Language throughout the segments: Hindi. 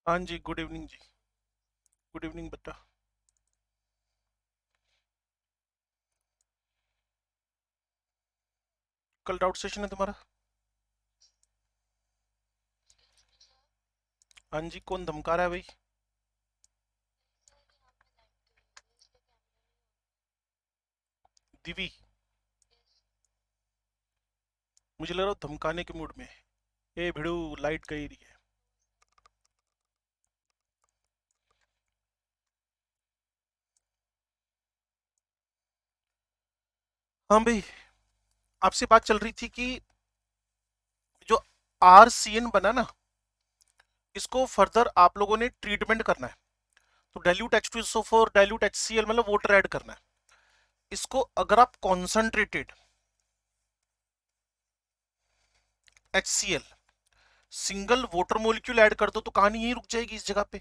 हाँ जी, गुड इवनिंग जी। गुड इवनिंग बेटा। कल डाउट सेशन है तुम्हारा? हाँ जी, कौन धमका रहा है भाई? दिवी? मुझे लग रहा है धमकाने के मूड में है। ए भिड़ू, लाइट गई रही है। हाँ भाई, आपसे बात चल रही थी कि जो RCN बना ना, इसको फर्दर आप लोगों ने ट्रीटमेंट करना है। तो डाइल्यूट H2SO4 डाइल्यूट HCl मतलब वाटर ऐड करना है। इसको अगर आप concentrated HCl single water molecule add कर दो तो कहानी यहीं रुक जाएगी इस जगह पे।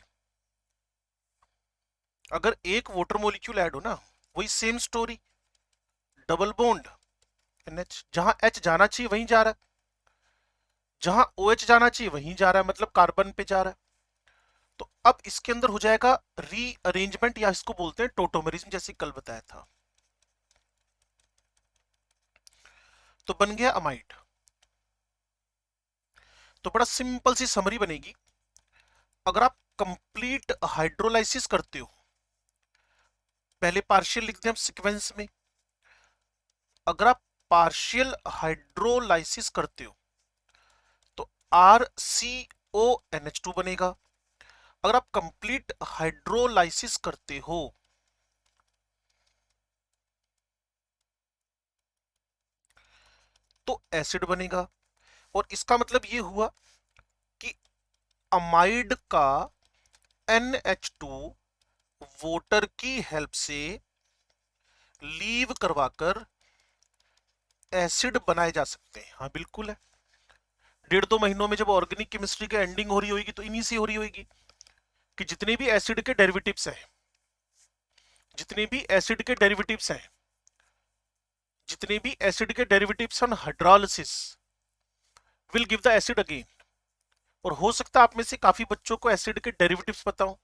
अगर एक वाटर मोलिक्यूल ऐड हो ना, वही same story. Double bond NH, जहां H जाना चाहिए वहीं जा रहा है, जहां OH जाना चाहिए वहीं जा रहा है, मतलब कार्बन पे जा रहा है। तो अब इसके अंदर हो जाएगा रीअरेंजमेंट, या इसको बोलते हैं टोटोमेरिज्म, जैसे कल बताया था। तो बन गया अमाइड। तो बड़ा सिंपल सी समरी बनेगी। अगर आप कंप्लीट हाइड्रोलाइसिस करते हो, पहले पार्शियल लिखते हैं हम सीक्वेंस में। अगर आप पार्शियल हाइड्रोलाइसिस करते हो तो RCONH2 बनेगा। अगर आप कंप्लीट हाइड्रोलाइसिस करते हो तो एसिड बनेगा। और इसका मतलब ये हुआ कि अमाइड का NH2 वोटर की हेल्प से लीव करवाकर एसिड बनाए जा सकते हैं। हाँ बिल्कुल है। 1.5-2 महीनों में जब ऑर्गेनिक केमिस्ट्री की एंडिंग हो रही होगी तो इन्हीं से हो रही होगी कि जितने भी एसिड के डेरिवेटिव्स हैं, जितने भी एसिड के डेरिवेटिव्स हैं, जितने भी एसिड के derivatives on hydrolysis will give the acid again. और हो सकता है आप में से काफी बच्चों को एसिड के डेरिवेटिव्स पता हो।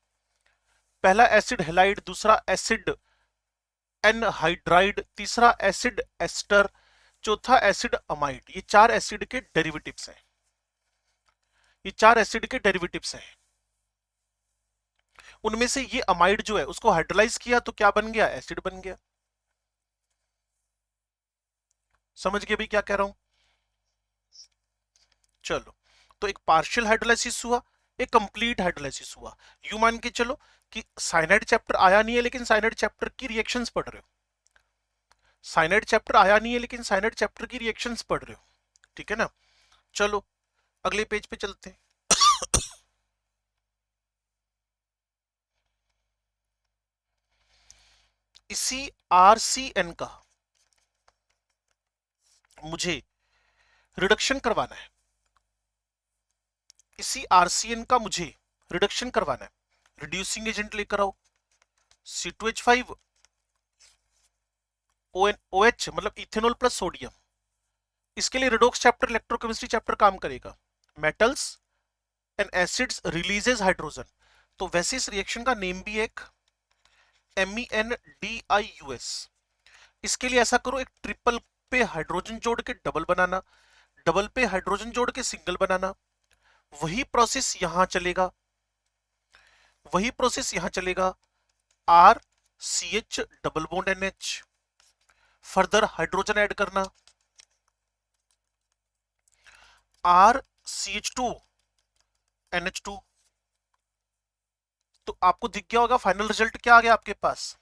पहला एसिड हेलाइड, दूसरा एसिड एनहाइड्राइड, तीसरा एसिड एस्टर, चौथा एसिड अमाइड। ये चार एसिड के डेरिवेटिव्स हैं। ये चार एसिड के डेरिवेटिव्स हैं। उनमें से ये अमाइड जो है उसको हाइड्रोलाइज किया तो क्या बन गया? एसिड बन गया। समझ गए भाई क्या कह रहा हूं? चलो, तो एक पार्शियल हाइड्रोलाइसिस हुआ, एक कंप्लीट हाइड्रोलाइसिस हुआ। यू मान के चलो कि साइनाइड चैप्टर आया नहीं है लेकिन साइनाइड चैप्टर की रिएक्शंस पढ़ रहे हो। साइनाइड चैप्टर आया नहीं है लेकिन साइनाइड चैप्टर की रिएक्शंस पढ़ रहे हो। ठीक है ना? चलो अगले पेज पे चलते हैं। इसी RCN का मुझे रिडक्शन करवाना है। इसी RCN का मुझे रिडक्शन करवाना है। रिड्यूसिंग एजेंट लेकर आओ। C2H5 OH मतलब इथेनॉल प्लस सोडियम। इसके लिए रिडोक्स चैप्टर, इलेक्ट्रोकेमिस्ट्री चैप्टर काम करेगा। Metals and acids releases hydrogen. तो वैसे इस रिएक्शन का नेम भी एक MENDIUS। इसके लिए ऐसा करो, एक ट्रिपल पे हाइड्रोजन जोड़ के डबल बनाना, डबल पे हाइड्रोजन जोड़ के सिंगल बनाना। वही प्रोसेस यहां चलेगा, वही प्रोसेस यहां चलेगा। RCH double bond NH, further hydrogen add करना, RCH2 NH2। तो आपको दिख गया होगा फाइनल रिजल्ट क्या आ गया आपके पास?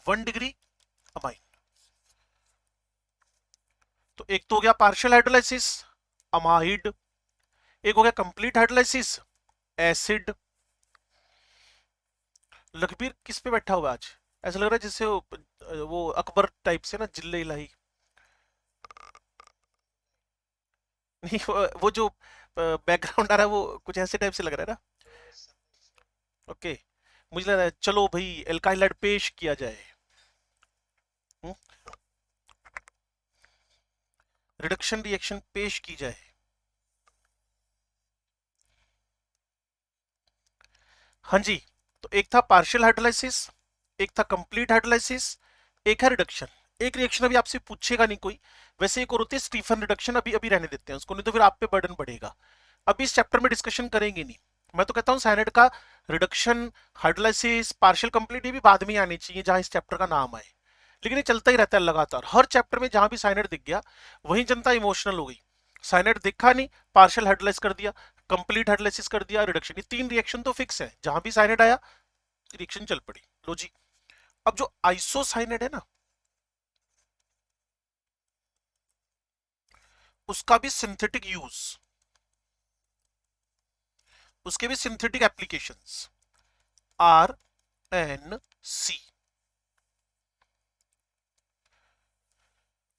1 डिग्री अमाइन। तो एक तो हो गया पार्शियल हाइड्रोलाइसिस, अमाइड। एक हो गया कंप्लीट हाइड्रोलाइसिस, एसिड। लखबीर किस पे बैठा हुआ आज? ऐसा लग रहा है जैसे वो अकबर टाइप से ना, जिल्ले इलाही। नहीं, वो जो बैकग्राउंड आ रहा है वो कुछ ऐसे टाइप से लग रहा है ना। ओके, मुझे लग रहा है चलो भाई एल्काइलाइड पेश किया जाए। रिडक्शन रिएक्शन पेश की जाए। हाँ जी। तो एक था पार्शियल हाइड्रोलाइसिस, एक था कंप्लीट हाइड्रोलाइसिस, एक है रिडक्शन। एक रिएक्शन अभी आपसे पूछेगा नहीं कोई, वैसे एक और होती है स्टीफन रिडक्शन, अभी अभी रहने देते हैं उसको, नहीं तो फिर आप पे बर्डन बढ़ेगा। अभी इस चैप्टर में डिस्कशन करेंगे नहीं। मैं तो कहता हूँ साइनाइड का रिडक्शन, हाइड्रोलाइसिस, पार्शियल कंप्लीट ये भी बाद में ही आने चाहिए जहां इस चैप्टर का नाम आए। लेकिन ये चलता ही रहता है लगातार, हर चैप्टर में जहां भी साइनाइड दिख गया वहीं जनता इमोशनल हो गई। साइनाइड दिखा नहीं, पार्शियल हाइड्रोलाइज कर दिया, कंप्लीट हाइड्रोलाइसिस कर दिया, रिडक्शन, ये तीन रिएक्शन तो फिक्स है, जहां भी साइनाइड आया रिएक्शन चल पड़ी। लो जी। अब जो आइसोसाइनाइड है ना, उसका भी सिंथेटिक यूज, उसके भी synthetic applications. R N C,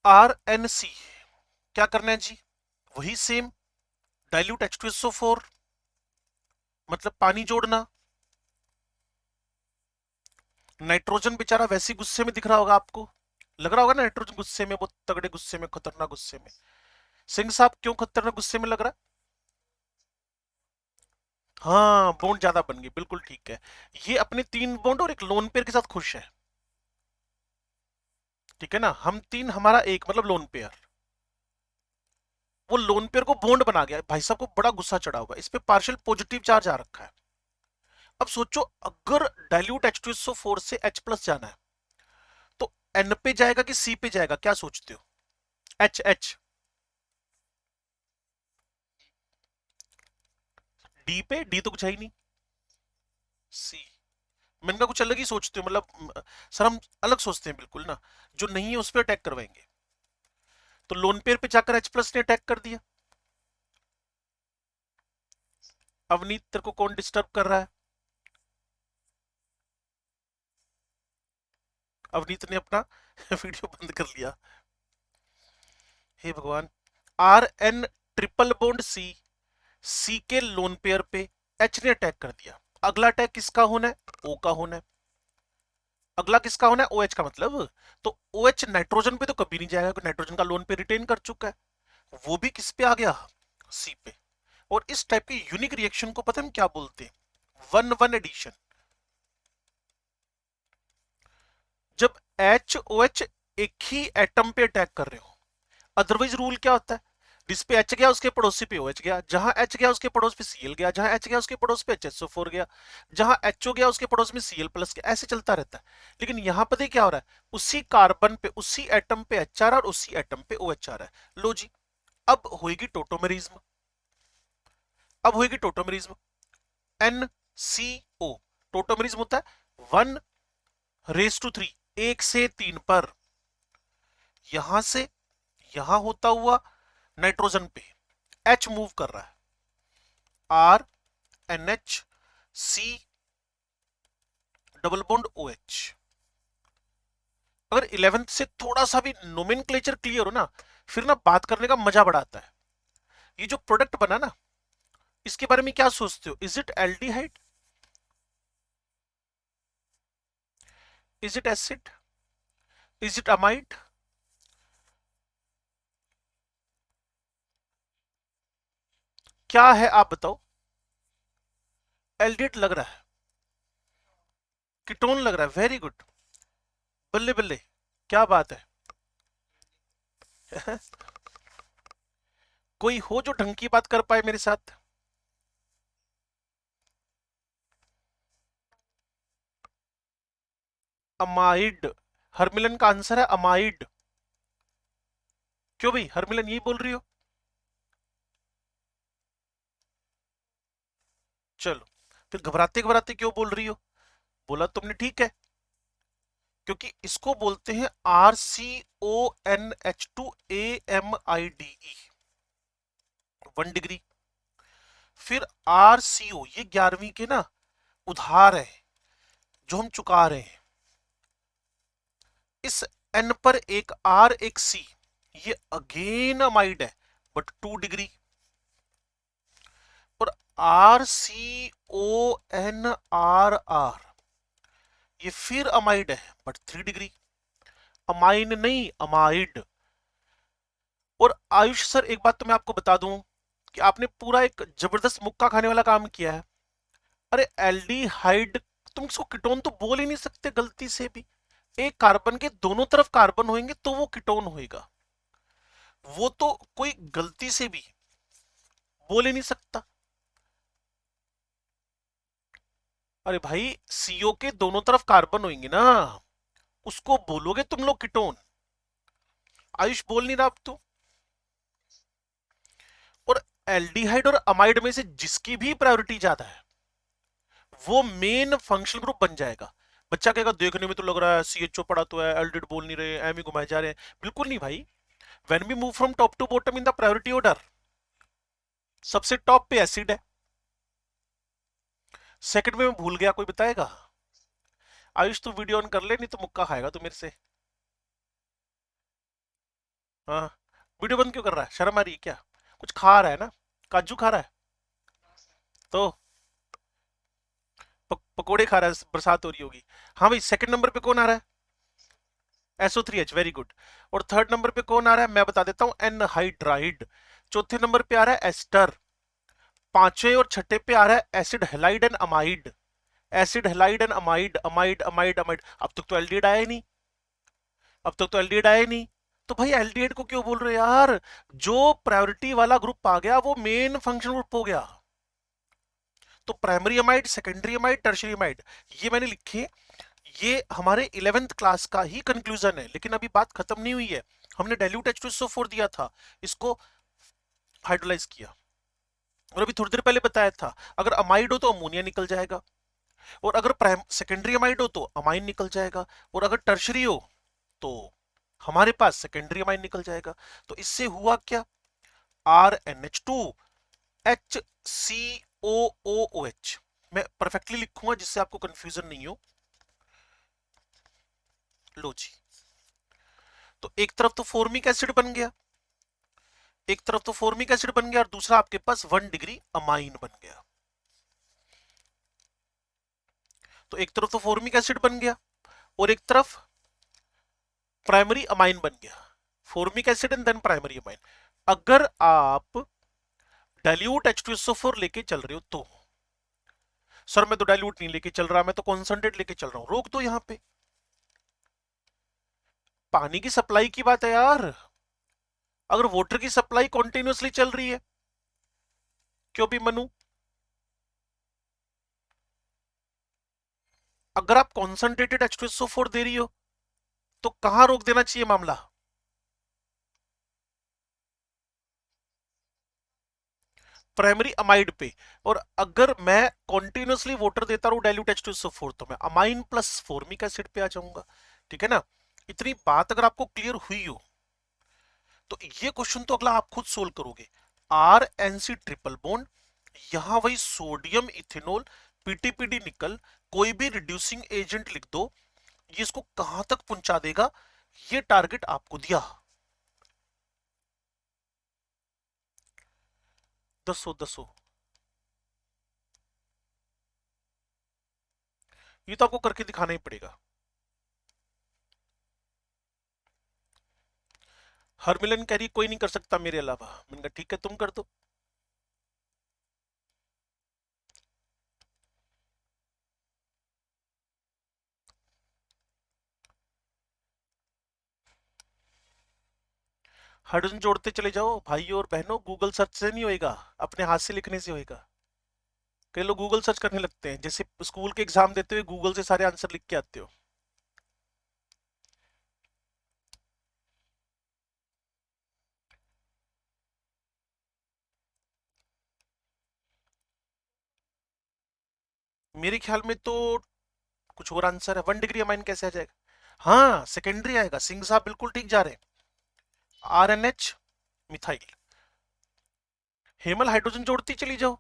R N C क्या करना है जी? वही सेम, डाइल्यूट H2SO4, मतलब पानी जोड़ना। नाइट्रोजन बेचारा वैसे ही गुस्से में दिख रहा होगा आपको, लग रहा होगा ना नाइट्रोजन गुस्से में, बहुत तगड़े गुस्से में, खतरनाक गुस्से में। सिंह साहब क्यों खतरनाक गुस्से में लग रहा है? हाँ, बॉन्ड ज्यादा बन गए, बिल्कुल ठीक है। ये अपने तीन बॉन्ड और एक लोन पेयर के साथ खुश है। ठीक है ना, हम तीन, हमारा एक, मतलब लोन पेयर। वो लोन पेयर को बॉन्ड बना गया, भाई साहब को बड़ा गुस्सा चढ़ा होगा, इस पे पार्शियल पॉजिटिव चार्ज आ रखा है। अब सोचो, अगर डाइल्यूट H2SO4 से H प्लस जाना है तो N पे जाएगा कि C पे जाएगा, क्या सोचते हो? H, H। D पे, D तो कुछ है ही नहीं। C। मैंने कहा कुछ अलग ही सोचते हो, मतलब सर हम अलग सोचते हैं बिल्कुल ना, जो नहीं है उस पर अटैक करवाएंगे। तो लोन पेयर पे जाकर H प्लस ने अटैक कर दिया। अवनीत तेरे को कौन डिस्टर्ब कर रहा है? अवनीत ने अपना वीडियो बंद कर लिया। हे भगवान। R N triple bond C, C के लोन पेयर पे एच ने अटैक कर दिया। अगला अटैक किसका होना है? ओ का होना है। अगला किसका होना है? ओ एच का, मतलब तो ओ एच नाइट्रोजन पे तो कभी नहीं जाएगा, क्योंकि नाइट्रोजन का लोन पे रिटेन कर चुका है। वो भी किस पे आ गया? सी पे। और इस टाइप के यूनिक रिएक्शन को पता है हम क्या बोलते हैं? One one addition. जब एच ओ एच एक ही एटम पे अटैक कर रहे हो। अदरवाइज रूल क्या होता है? जिस पे एच गया उसके पड़ोसी पे ओ एच गया, जहां एच गया उसके पड़ोस पे सीएल गया, जहां एच गया उसके पड़ोस पे HSO4 गया, जहां एचओ गया उसके पड़ोस में सीएल प्लस गया, ऐसे चलता रहता है। लेकिन यहां पर क्या हो रहा है? उसी कार्बन पे, उसी एटम पे एच आ रहा है और उसी एटम पे ओ एच आ रहा है। लो जी। अब होगी टोटोमेरिज्म, अब होगी टोटोमेरिज्म। एन सी ओ, टोटोमेरिज्म होता है 1:3, 1 से 3 पर। यहां से यहां होता हुआ नाइट्रोजन पे एच मूव कर रहा है, R N H C double bond O H. अगर 11th से थोड़ा सा भी नोमेनक्लेचर क्लियर हो ना, फिर ना बात करने का मजा बड़ा आता है। ये जो प्रोडक्ट बना ना, इसके बारे में क्या सोचते हो? Is it aldehyde? Is it acid? Is it amide? क्या है आप बताओ? एल्डिहाइड लग रहा है, कीटोन लग रहा है, वेरी गुड। बल्ले बल्ले, क्या बात है। कोई हो जो ढंग की बात कर पाए मेरे साथ? अमाइड। हरमिलन का आंसर है अमाइड। क्यों भाई, हरमिलन यही बोल रही हो? चलो, फिर घबराते घबराते क्यों बोल रही हो? बोला तुमने ठीक है, क्योंकि इसको बोलते हैं RCONH2 AMIDE, 1 डिग्री। फिर RCO, ये 11वीं के ना उधार है जो हम चुका रहे हैं। इस N पर एक R एक C, ये अगेन अमाइड है बट 2 डिग्री। और RCONRR, ये फिर अमाइड है बट 3 डिग्री। अमाइन नहीं, अमाइड। और आयुष सर, एक बात तो मैं आपको बता दूं कि आपने पूरा एक जबरदस्त मुक्का खाने वाला काम किया है। अरे एल्डिहाइड, तुम इसको कीटोन तो बोल ही नहीं सकते गलती से भी। एक कार्बन के दोनों तरफ कार्बन होंगे तो वो कीटोन होएगा, वो तो कोई गलती से भी बोल ही नहीं सकता। अरे भाई सीओ के दोनों तरफ कार्बन होंगे ना, उसको बोलोगे तुम लोग कीटोन। आयुष बोल नहीं रहा अब तो। और एल्डिहाइड और अमाइड में से जिसकी भी प्रायोरिटी ज्यादा है वो मेन फंक्शनल ग्रुप बन जाएगा। बच्चा कहेगा देखने में तो लग रहा है सीएचओ पढ़ा तो है, एल्डिड बोल नहीं रहे, एम ही घुमाए जा रहे हैं। बिल्कुल नहीं भाई। When we move from top to bottom in the priority order, सबसे टॉप पे एसिड है, सेकंड में मैं भूल गया, कोई बताएगा? आयुष तू वीडियो ऑन कर ले, नहीं तो मुक्का खाएगा तू मेरे से। हाँ, वीडियो बंद क्यों कर रहा है? शर्म आ रही है क्या? कुछ खा रहा है ना, काजू खा रहा है तो पकोड़े खा रहा है, बरसात हो रही होगी। हाँ भाई, सेकंड नंबर पे कौन आ रहा है? SO3H, very good. और थर्ड नंबर पे कौन आ रहा है मैं बता देता हूं, एनहाइड्राइड। चौथे नंबर पे आ रहा है एस्टर। पांचवें और छठे पे आ रहा है acid halide and amide. Acid halide and amide, amide amide amide. अब तक तो एल्डिहाइड आया ही नहीं, अब तक तो एल्डिहाइड आया ही नहीं। तो भाई एल्डिहाइड को क्यों बोल रहे हो यार? जो प्रायोरिटी वाला ग्रुप आ गया वो मेन फंक्शन ग्रुप हो गया। तो primary amide, secondary amide, tertiary amide, ये मैंने लिखे। ये हमारे 11th क्लास का ही कंक्लूजन है, लेकिन अभी बात खत्म नहीं हुई है। हमने डाइल्यूट H2SO4 दिया था, इसको हाइड्रोलाइज किया, और अभी थोड़ी देर पहले बताया था अगर अमाइड हो तो अमोनिया निकल जाएगा, और अगर प्राइम सेकेंडरी अमाइड हो तो अमाइन निकल जाएगा, और अगर टर्शरी हो तो हमारे पास सेकेंडरी अमाइन निकल जाएगा। तो इससे हुआ क्या? RNH2HCOOOH। मैं परफेक्टली लिखूंगा जिससे आपको कंफ्यूजन नहीं हो। लो जी, तो एक तरफ तो फॉर्मिक एसिड बन गया, एक तरफ तो फॉर्मिक एसिड बन गया, और दूसरा आपके पास 1 डिग्री अमाइन बन गया। तो एक तरफ तो फॉर्मिक एसिड बन गया और एक तरफ प्राइमरी अमाइन बन गया। Formic acid and then primary amine. अगर आप डाइल्यूट H2SO4 लेके चल रहे हो तो, सर मैं तो डाइल्यूट नहीं लेके चल रहा, मैं तो कॉन्सेंट्रेट लेके चल रहा हूं, रोक दो यहां पे। पानी की सप्लाई की बात है यार। अगर वाटर की सप्लाई कॉन्टिन्यूसली चल रही है, क्यों भी मनु? अगर आप कॉन्सेंट्रेटेड H2SO4 दे रही हो तो कहां रोक देना चाहिए मामला? प्राइमरी अमाइड पे। और अगर मैं कॉन्टिन्यूसली वाटर देता रहूं डाइल्यूट H2SO4 तो मैं अमाइन प्लस फॉर्मिक एसिड पे आ जाऊंगा। ठीक है ना? इतनी बात अगर आपको क्लियर हुई हो तो ये क्वेश्चन तो अगला आप खुद सोल्व करोगे। RNC ट्रिपल बॉन्ड, यहां वही सोडियम इथेनॉल, पीटीपीडी निकल, कोई भी रिड्यूसिंग एजेंट लिख दो, ये इसको कहां तक पहुंचा देगा, ये टारगेट आपको दिया। दसो दसो, ये तो आपको करके दिखाना ही पड़ेगा। हरमिलन कह रही कोई नहीं कर सकता मेरे अलावा। मैंने कहा ठीक है तुम कर दो। हाइड्रोजन जोड़ते चले जाओ भाइयों और बहनों, गूगल सर्च से नहीं होएगा, अपने हाथ से लिखने से होएगा। कई लोग गूगल सर्च करने लगते हैं, जैसे स्कूल के एग्जाम देते हुए गूगल से सारे आंसर लिख के आते हो। मेरे ख्याल में तो कुछ और आंसर है। 1 डिग्री अमाइन कैसे आ जाएगा? हाँ सेकेंडरी आएगा, सिंह साहब बिल्कुल ठीक जा रहे हैं। RNH methyl. हेमल हाइड्रोजन जोड़ती चली जाओ,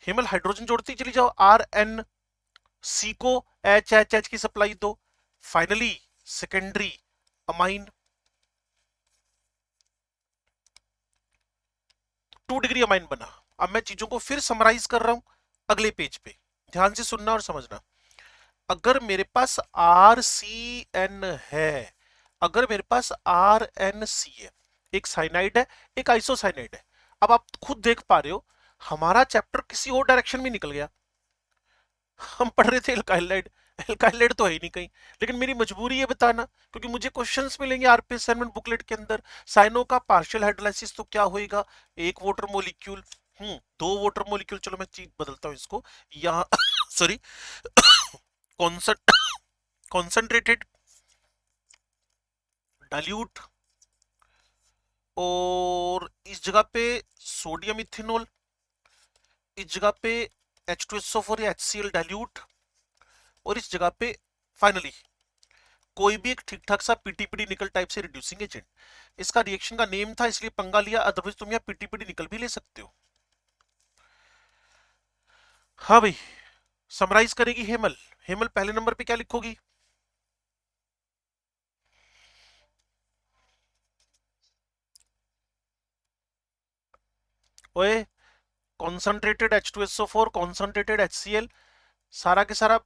हेमल हाइड्रोजन जोड़ती चली जाओ, RNC को HHH की सप्लाई दो, finally secondary amine. 2 degree amine बना। अब मैं चीजों को फिर समराइज कर रहा हूं अगले पेज पे, ध्यान से सुनना और समझना। अगर मेरे पास RCN है, अगर मेरे पास RNC है, एक साइनाइड है एक आइसोसाइनाइड है, अब आप खुद देख पा रहे हो हमारा चैप्टर किसी और डायरेक्शन में निकल गया। हम पढ़ रहे थे एल्काइलाइड, एल्काइलाइड तो है ही नहीं कहीं। लेकिन मेरी मजबूरी है बताना, क्योंकि मुझे क्वेश्चंस मिलेंगे आरपी असाइनमेंट बुकलेट के अंदर। साइनो का पार्शियल हाइड्रोलाइसिस तो क्या होएगा, एक वाटर मोलिक्यूल, दो वाटर मोलिक्यूल, चलो मैं चीज बदलता हूँ इसको यहाँ सॉरी, कॉन्सेंट्रेटेड, डाइल्यूट, और इस जगह पे सोडियम इथेनॉल, इस जगह पे H2SO4 या HCl डाइल्यूट, और इस जगह पे फाइनली कोई भी एक ठीक ठाक सा पीटीपीडी निकल टाइप से रिड्यूसिंग एजेंट। इसका रिएक्शन का नेम था इसलिए पंगा लिया, अदरवाइज तुम यहाँ पीटीपीडी निकल भी ले सकते हो। हाँ भाई, समराइज करेगी हेमल। हेमल पहले नंबर पे क्या लिखोगी? ओए, कॉन्सेंट्रेटेड H2SO4, कॉन्सेंट्रेटेड HCl, सारा के सारा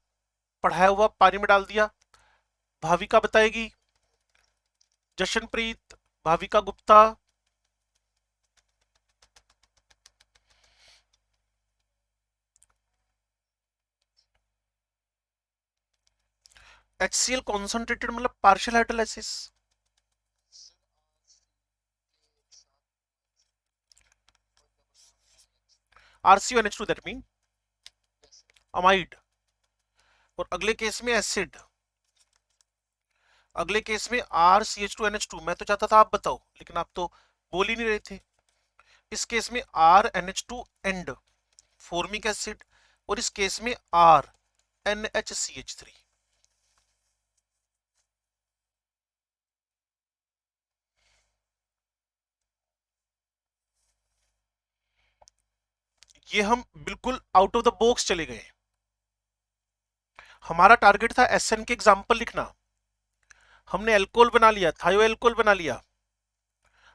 पढ़ाया हुआ पानी में डाल दिया। भाविका बताएगी, जशनप्रीत, भाविका गुप्ता। HCl कॉन्सेंट्रेटेड मतलब partial hydrolysis. RCONH2 that mean amide, और अगले केस में एसिड, अगले केस में RCH2NH2। मैं तो चाहता था आप बताओ, लेकिन आप तो बोल ही नहीं रहे थे। इस केस में RNH2 एंड फॉर्मिक एसिड, और इस केस में RNHCH3। ये हम बिल्कुल आउट ऑफ द बॉक्स चले गए। हमारा टारगेट था SN के एग्जाम्पल लिखना। हमने एल्कोहल बना लिया, थायो एल्कोहल बना लिया,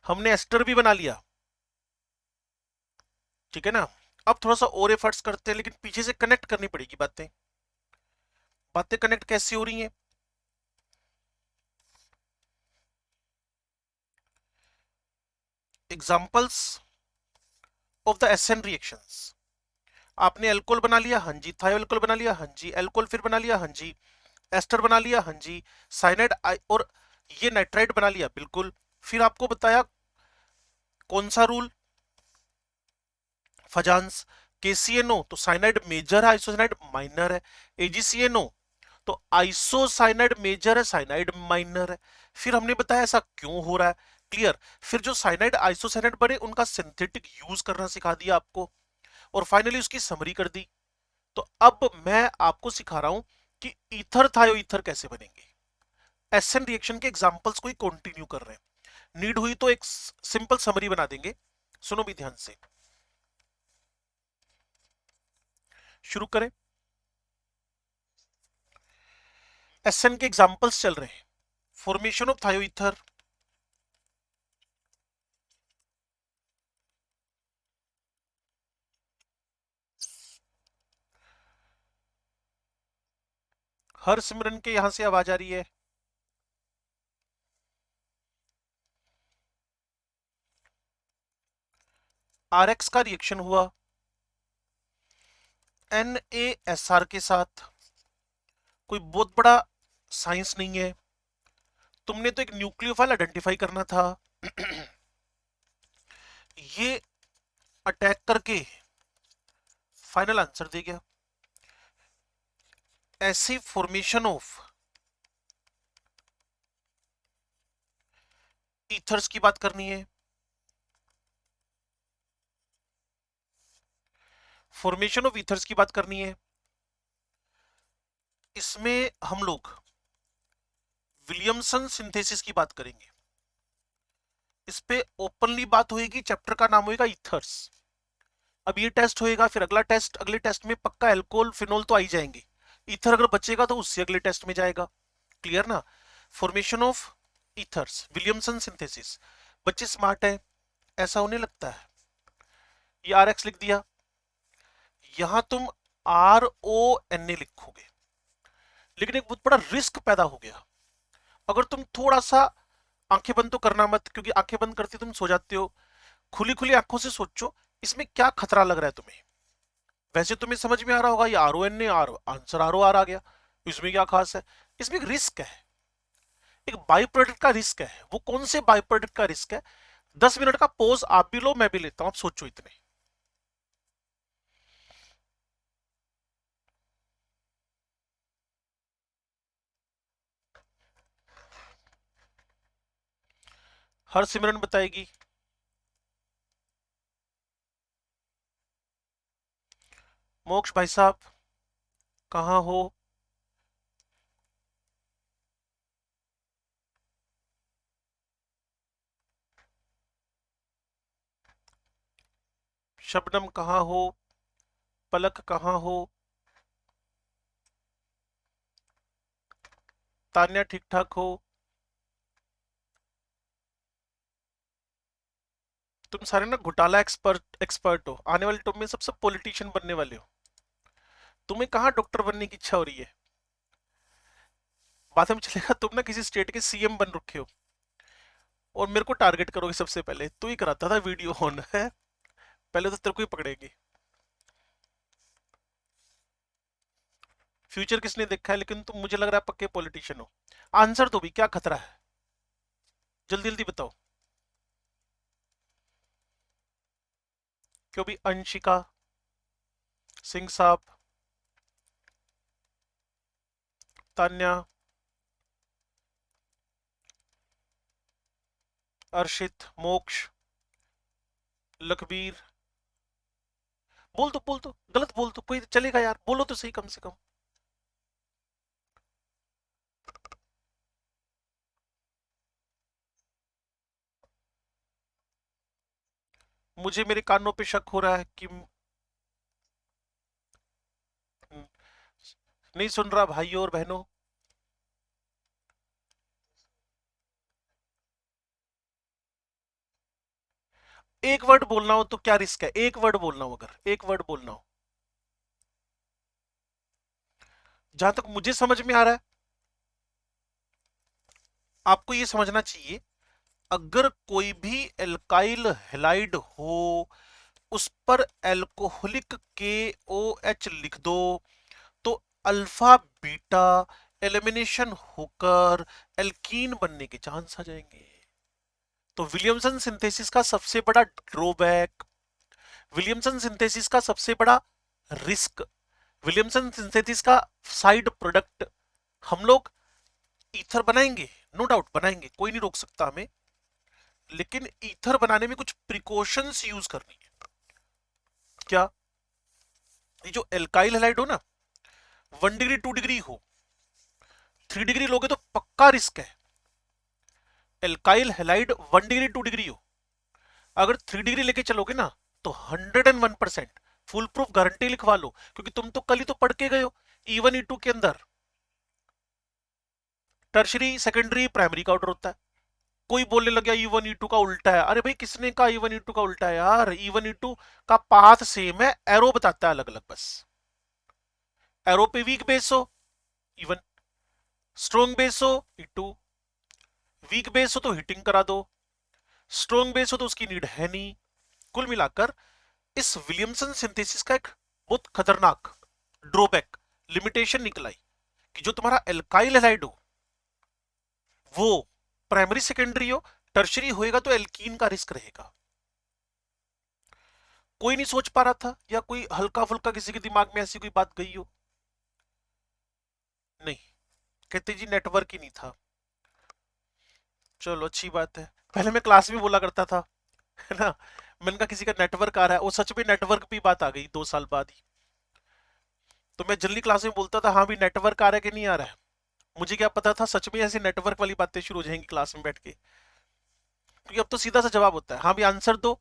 हमने एस्टर भी बना लिया, ठीक है ना। अब थोड़ा सा और एफर्ट्स करते हैं, लेकिन पीछे से कनेक्ट करनी पड़ेगी बातें। बातें कनेक्ट कैसे हो रही हैं? Examples of the SN reactions. आपने एल्कोहल बना लिया, हाँ जी, थायो एल्कोहल बना लिया, हाँ जी, एल्कोहल फिर बना लिया, हाँ जी, एस्टर बना लिया, हाँ जी, साइनाइड और ये नाइट्राइड बना लिया, बिल्कुल। फिर आपको बताया कौन सा रूल, फजांस। KCNO तो साइनाइड मेजर है, आइसोसाइनाइड माइनर है। AgCNO तो आइसोसाइनाइड मेजर है, साइनाइड माइनर है। फिर हमने बताया ऐसा क्यों हो रहा है, क्लियर। फिर जो साइनाइड आइसोसाइनाइड बने उनका सिंथेटिक यूज करना सिखा दिया आपको, और फाइनली उसकी समरी कर दी। तो अब मैं आपको सिखा रहा हूं कि ईथर थायो ईथर कैसे बनेंगे। एसएन रिएक्शन के एग्जांपल्स को ही कंटिन्यू कर रहे हैं, नीड हुई तो एक सिंपल समरी बना देंगे। सुनो भी ध्यान से, शुरू करें। एसएन के एग्जांपल्स चल रहे हैं, फॉर्मेशन ऑफ थायो ईथर, हर सिमरन के यहां से आवाज आ रही है? RX का रिएक्शन हुआ NaSR के साथ, कोई बहुत बड़ा साइंस नहीं है। तुमने तो एक न्यूक्लियोफाइल आइडेंटिफाई करना था, ये अटैक करके फाइनल आंसर दे गया। ऐसी फॉर्मेशन ऑफ ईथर्स की बात करनी है, फॉर्मेशन ऑफ ईथर्स की बात करनी है। इसमें हम लोग विलियमसन सिंथेसिस की बात करेंगे। इस पे ओपनली बात होगी, चैप्टर का नाम होगा ईथर्स। अब ये टेस्ट होएगा, फिर अगला टेस्ट, अगले टेस्ट में पक्का एल्कोहल फिनोल तो आ ही जाएंगे। ईथर अगर बचेगा तो उससे अगले टेस्ट में जाएगा, क्लियर ना। Formation of ethers, Williamson synthesis. बच्चे स्मार्ट है, ऐसा होने लगता है। ये RX लिख दिया, यहां तुम RONA लिखोगे, लेकिन एक बहुत बड़ा रिस्क पैदा हो गया। अगर तुम थोड़ा सा, आंखें बंद तो करना मत, क्योंकि आंखें बंद करते तुम सो जाते हो, खुली खुली आंखों से सोचो, इसमें क्या खतरा लग रहा है तुम्हें? वैसे तुम्हें समझ में आ रहा होगा ये R O N A R answer R O R आ गया, इसमें क्या खास है? इसमें एक रिस्क है, एक बाई प्रोडक्ट का रिस्क है। वो कौन से बाई प्रोडक्ट का रिस्क है? 10 मिनट का पोज आप भी लो, मैं भी लेता हूं, आप सोचो इतने। हर सिमरन बताएगी। मोक्ष भाई साहब कहाँ हो? शबनम कहाँ हो? पलक कहाँ हो? तान्या ठीक ठाक हो? तुम सारे ना घोटाला एक्सपर्ट एक्सपर्ट हो, आने वाले तुम में सबसे पॉलिटिशियन बनने वाले हो। तुम्हें कहाँ डॉक्टर बनने की इच्छा हो रही है? बाद में चलेगा तुम ना किसी स्टेट के सीएम बन रखे हो और मेरे को टारगेट करोगे सबसे पहले। तू ही कराता था वीडियो ऑन है, पहले तो तेरे को ही पकड़ेंगे। फ्यूचर किसने देखा है? लेकिन तुम मुझे लग रहा है पक्के पॉलिटिशियन हो। आंसर तो भी क्या खतरा है, जल्दी जल्दी बताओ। क्यों भी अंशिका सिंह साहब, तान्या, अर्शित, मोक्ष, लखबीर, बोल दो गलत बोल दो, कोई चलेगा यार, बोलो तो सही कम से कम। मुझे मेरे कानों पे शक हो रहा है कि नहीं सुन रहा भाइयों और बहनों। एक वर्ड बोलना हो तो क्या रिस्क है? एक वर्ड बोलना हो, अगर एक वर्ड बोलना हो। जहां तक मुझे समझ में आ रहा है, आपको ये समझना चाहिए, अगर कोई भी एल्काइल हैलाइड हो, उस पर एल्कोहलिक के ओ एच लिख दो, तो अल्फा बीटा एलिमिनेशन होकर एल्कीन बनने के चांस आ जाएंगे। तो विलियमसन सिंथेसिस का सबसे बड़ा ड्रॉबैक, विलियमसन सिंथेसिस का सबसे बड़ा रिस्क, विलियमसन सिंथेसिस का साइड प्रोडक्ट, हम लोग ईथर बनाएंगे, नो डाउट बनाएंगे, कोई नहीं रोक सकता हमें, लेकिन ईथर बनाने में कुछ प्रिकॉशंस यूज करनी है। क्या? ये जो एल्काइल हैलाइड हो ना, 1 डिग्री 2 डिग्री हो, 3 डिग्री लोगे तो पक्का रिस्क है। एल्काइल हैलाइड 1 डिग्री 2 डिग्री हो, अगर 3 डिग्री लेके चलोगे ना, तो 101% फुल प्रूफ गारंटी लिखवा लो, क्योंकि तुम तो कल ही तो पढ़ के गए हो E1 E2 के अंदर टर्शरी सेकेंडरी प्राइमरी का ऑर्डर होता है। कोई बोलने लग गया E1 E2 का उल्टा है, अरे भाई किसने कहा E1 E2 का उल्टा है? यार E1 E2 का पाथ सेम है, एरो बताता है अलग अलग बस। एरो पे वीक बेस हो E1, स्ट्रॉन्ग बेस हो E2, वीक बेस हो तो हिटिंग करा दो, स्ट्रॉन्ग बेस हो तो उसकी नीड है नहीं। कुल मिलाकर इस विलियमसन सिंथेसिस का एक बहुत खतरनाक ड्रॉबैक, लिमिटेशन निकल आई, कि जो तुम्हारा एल्काइल हैलाइड हो वो प्राइमरी सेकेंडरी हो, टर्शरी होएगा तो एल्कीन का रिस्क रहेगा। कोई नहीं सोच पा रहा था, या कोई हल्का फुल्का किसी के दिमाग में ऐसी कोई बात गई हो? नहीं, कहते जी नेटवर्क ही नहीं था। चलो अच्छी बात है, पहले मैं क्लास में बोला करता था, है ना, मैंने कहा किसी का नेटवर्क आ रहा है, वो सच में नेटवर्क पे बात आ गई 2 साल बाद ही। तो मैं जल्दी क्लास में बोलता था हाँ भी नेटवर्क आ रहा है कि नहीं आ रहा है, मुझे क्या पता था सच में ऐसी नेटवर्क वाली बातें शुरू हो जाएंगी क्लास में बैठ के। क्योंकि अब तो सीधा सा जवाब होता है, हाँ भी आंसर दो,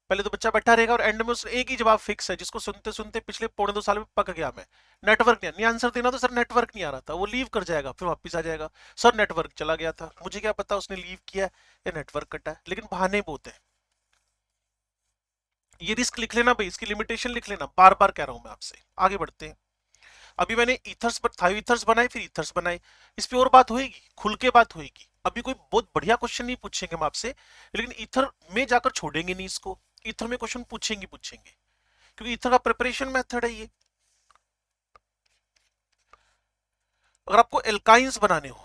पहले तो बच्चा बैठा रहेगा और एंड में उसने एक ही जवाब फिक्स है, जिसको सुनते सुनते पिछले 1.25 साल में पक गया मैं। नेटवर्क नहीं आंसर देना, तो सर नेटवर्क नहीं आ रहा था, वो लीव कर जाएगा फिर वापस आ जाएगा, सर नेटवर्क चला गया था। मुझे क्या पता उसने लीव किया या नेटवर्क कटा है, लेकिन बहाने बहुत है। ये रिस्क लिख लेना भाई, इसकी लिमिटेशन लिख लेना, बार बार कह रहा हूं मैं आपसे। आगे बढ़ते हैं। अभी मैंने ईथर्स पर थायो ईथर्स बनाए, फिर ईथर्स बनाए, इस पे और बात होएगी, खुल के बात होएगी। अभी कोई बहुत बढ़िया क्वेश्चन नहीं पूछेंगे हम आपसे, लेकिन ईथर में जाकर छोड़ेंगे नहीं इसको। ईथर में क्वेश्चन पूछेंगे क्योंकि ईथर का प्रिपरेशन मेथड है ये। अगर आपको एल्काइंस बनाने हो,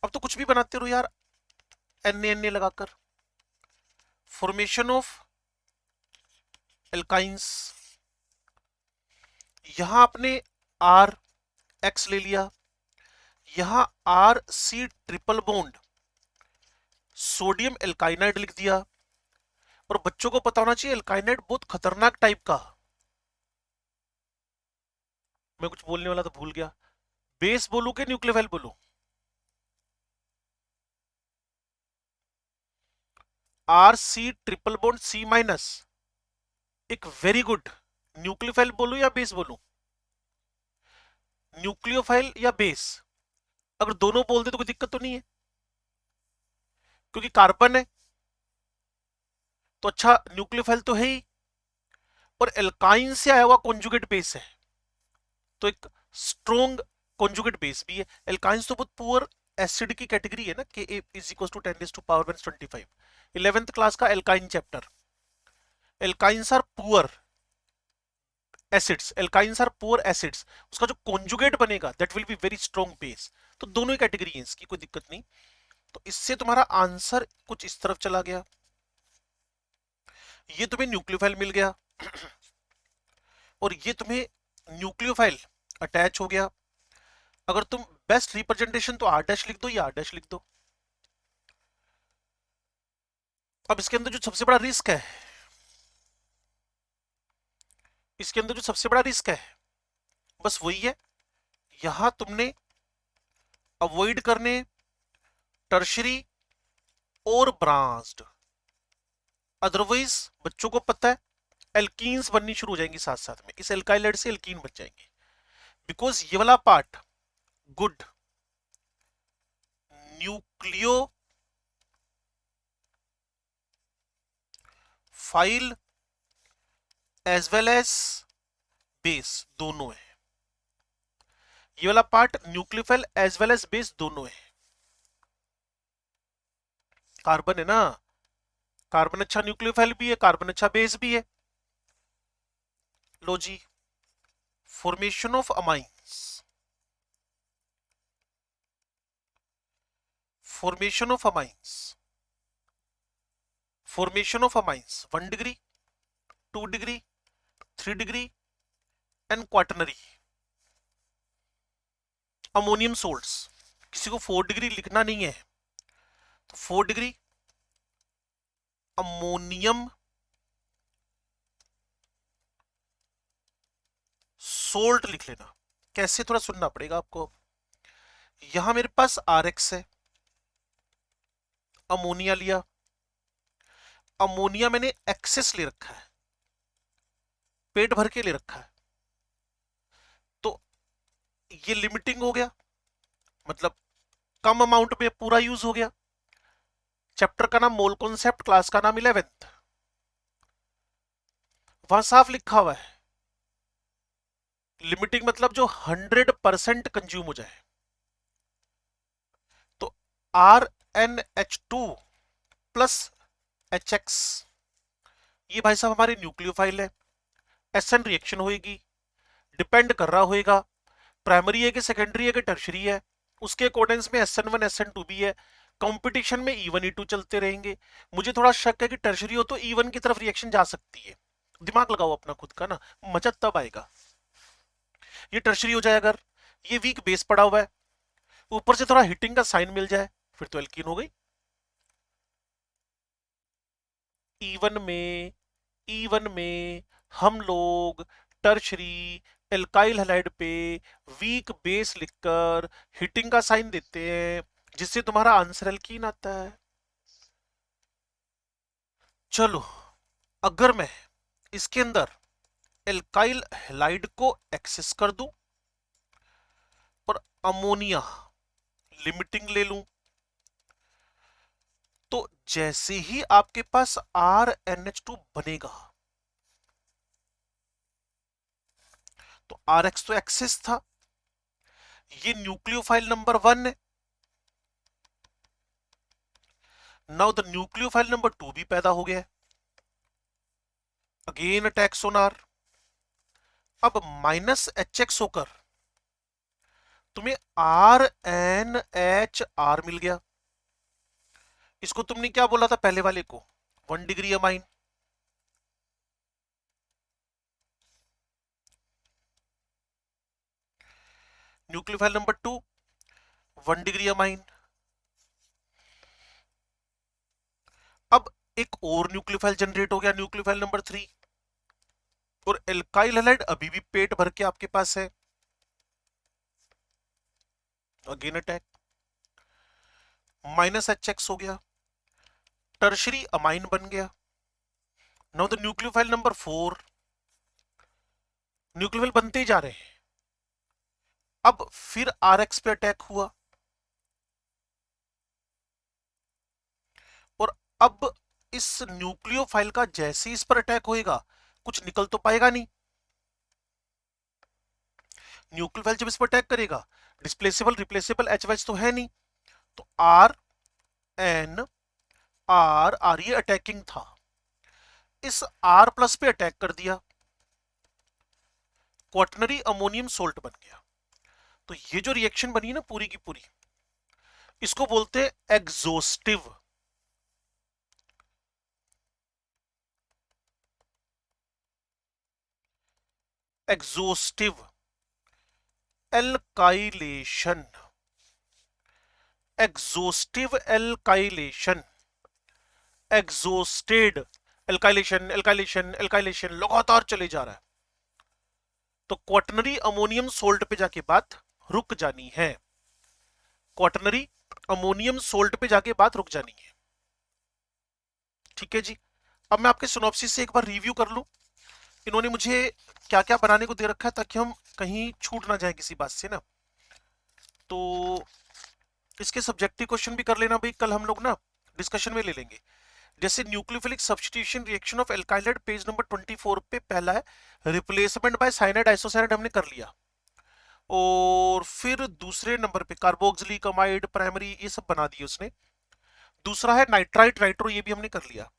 अब तो कुछ भी बनाते रहो यार, एन लगाकर, फॉर्मेशन ऑफ एल्काइंस। यहां आपने आर एक्स ले लिया, यहां R C triple bond sodium alkynide लिख दिया। और बच्चों को पता होना चाहिए एल्काइनाइड बहुत खतरनाक टाइप का, मैं कुछ बोलने वाला तो भूल गया। बेस बोलूं कि न्यूक्लियोफाइल बोलूं? R C triple bond C minus एक वेरी गुड, न्यूक्लियोफाइल बोलूं या बेस बोलूं? न्यूक्लियोफाइल या बेस? अगर दोनों बोल दे तो कोई दिक्कत तो नहीं है, क्योंकि कार्बन है तो अच्छा न्यूक्लियोफाइल तो है ही, और एल्काइन से आया हुआ कॉन्जुगेट बेस है तो एक स्ट्रॉन्ग कॉन्जुगेट बेस भी है। एल्काइंस तो बहुत पुअर एसिड की कैटेगरी है ना, K is equal to 10⁻⁻25। 11th class का alkyne chapter. Alkynes are poor acids, alkynes are poor acids, उसका जो कॉन्जुगेट बनेगा that will be very strong base. तो दोनों ही कैटेगरी है इसकी, कोई दिक्कत नहीं। तो इससे तुम्हारा आंसर कुछ इस तरफ चला गया। ये तुम्हें न्यूक्लियोफाइल मिल गया और ये तुम्हें न्यूक्लियोफाइल अटैच हो गया। अगर तुम बेस्ट रिप्रेजेंटेशन तो आर डैश लिख दो या आर डैश लिख दो। अब इसके अंदर जो सबसे बड़ा रिस्क है, इसके अंदर जो सबसे बड़ा रिस्क है बस वही है, यहां तुमने अवॉइड करने टर्शरी और ब्रांच्ड। अदरवाइज बच्चों को पता है एल्कीन्स बननी शुरू हो जाएंगी साथ साथ में, इस एल्काइलाइड से एल्कीन बन जाएंगे। बिकॉज ये वाला part good nucleophile as well as base दोनों है। ये वाला part nucleophile as well as base दोनों है। कार्बन है ना, कार्बन अच्छा न्यूक्लियोफाइल भी है, कार्बन अच्छा बेस भी है। लो जी, formation of amines, formation of amines, formation of amines 1 degree, 2 degree, 3 degree and quaternary. Ammonium salts, किसी को 4 डिग्री लिखना नहीं है तो 4 डिग्री अमोनियम सोल्ट लिख लेना। कैसे थोड़ा सुनना पड़ेगा आपको। यहां मेरे पास आर एक्स है, अमोनिया लिया, अमोनिया मैंने एक्सेस ले रखा है, पेट भर के ले रखा है, तो ये लिमिटिंग हो गया, मतलब कम अमाउंट में पूरा यूज हो गया। चैप्टर का नाम मोल कॉन्सेप्ट, क्लास का नाम 11th, वहां साफ लिखा हुआ है लिमिटिंग मतलब जो 100% कंज्यूम हो जाए। तो R N H two plus H X, ये भाई साहब हमारे न्यूक्लियोफाइल है। एस एन रिएक्शन होगी, डिपेंड कर रहा होगा प्राइमरी है कि सेकेंडरी है कि टर्शरी है, उसके अकॉर्डेंस में SN1 SN2 भी है। कंपटीशन में E1 E2 चलते रहेंगे। मुझे थोड़ा शक है कि टर्शरी हो तो E1 की तरफ रिएक्शन जा सकती है, दिमाग लगाओ अपना खुद का ना, मजा तब आएगा। ये टर्शरी हो जाए अगर, ये वीक बेस पड़ा हुआ है, ऊपर से थोड़ा हिटिंग का साइन मिल जाए, फिर तो एल्कीन हो गई। E1 में, E1 में हम लोग टर्शरी एल्काइल हैलाइड पे वीक बेस लिखकर हिटिंग का साइन देते हैं, जिससे तुम्हारा आंसर एल्कीन आता है। चलो, अगर मैं इसके अंदर एल्काइल हैलाइड को एक्सेस कर दूं और अमोनिया लिमिटिंग ले लूं, तो जैसे ही आपके पास RNH2 बनेगा, तो RX तो एक्सेस था, ये न्यूक्लियोफाइल नंबर 1 है। नाउ द न्यूक्लियोफाइल नंबर 2 भी पैदा हो गया है। Again attacks on R. अब माइनस एच एक्स होकर तुम्हें आर एन एच आर मिल गया। इसको तुमने क्या बोला था पहले वाले को? 1 degree amine. Nucleophile number 2 1 degree amine. अब एक और न्यूक्लियोफाइल जनरेट हो गया, न्यूक्लियोफाइल नंबर 3। और एल्काइल हैलाइड अभी भी पेट भर के आपके पास है। Again attack, minus H x हो गया, टर्शरी अमाइन बन गया। Now the nucleophile number 4, nucleophile बनते ही जा रहे हैं। अब फिर आर एक्स पे अटैक हुआ, और अब इस न्यूक्लियोफाइल का जैसे इस पर अटैक होएगा कुछ निकल तो पाएगा नहीं। न्यूक्लियोफाइल जब इस पर अटैक करेगा, डिस्प्लेसेबल रिप्लेसेबल एच वेच तो है नहीं, तो आर एन आर आर ये अटैकिंग था, इस आर प्लस पे अटैक कर दिया, क्वाटनरी अमोनियम सोल्ट बन गया। तो ये जो रिएक्शन बनी ना पूरी की पूरी, इसको बोलते हैं exhaustive. Exhaustive alkylation, exhaustive alkylation, exhausted alkylation, alkylation alkylation लगातार चले जा रहा है। तो क्वाटनरी अमोनियम सोल्ट पे जाके बात रुक जानी है, क्वाटनरी अमोनियम सोल्ट पे जाके बात रुक जानी है। ठीक है जी। अब मैं आपके सिनॉप्सिस से एक बार रिव्यू कर लूं, इन्होंने मुझे क्या क्या बनाने को दे रखा है ताकि हम कहीं छूट ना जाए किसी बात से ना। तो इसके सब्जेक्टिव क्वेश्चन भी कर लेना भाई, कल हम लोग ना डिस्कशन में ले लेंगे। जैसे nucleophilic substitution reaction of alkyl halide, page number 24 पे पहला है रिप्लेसमेंट बाय साइनाइड आइसोसाइनाइड, हमने कर लिया। और फिर दूसरे नंबर पे कार्बोक्सिलिक अमाइड प्राइमरी, ये सब बना दिए उसने। दूसरा है नाइट्राइट नाइट्रो, ये भी हमने कर लिया।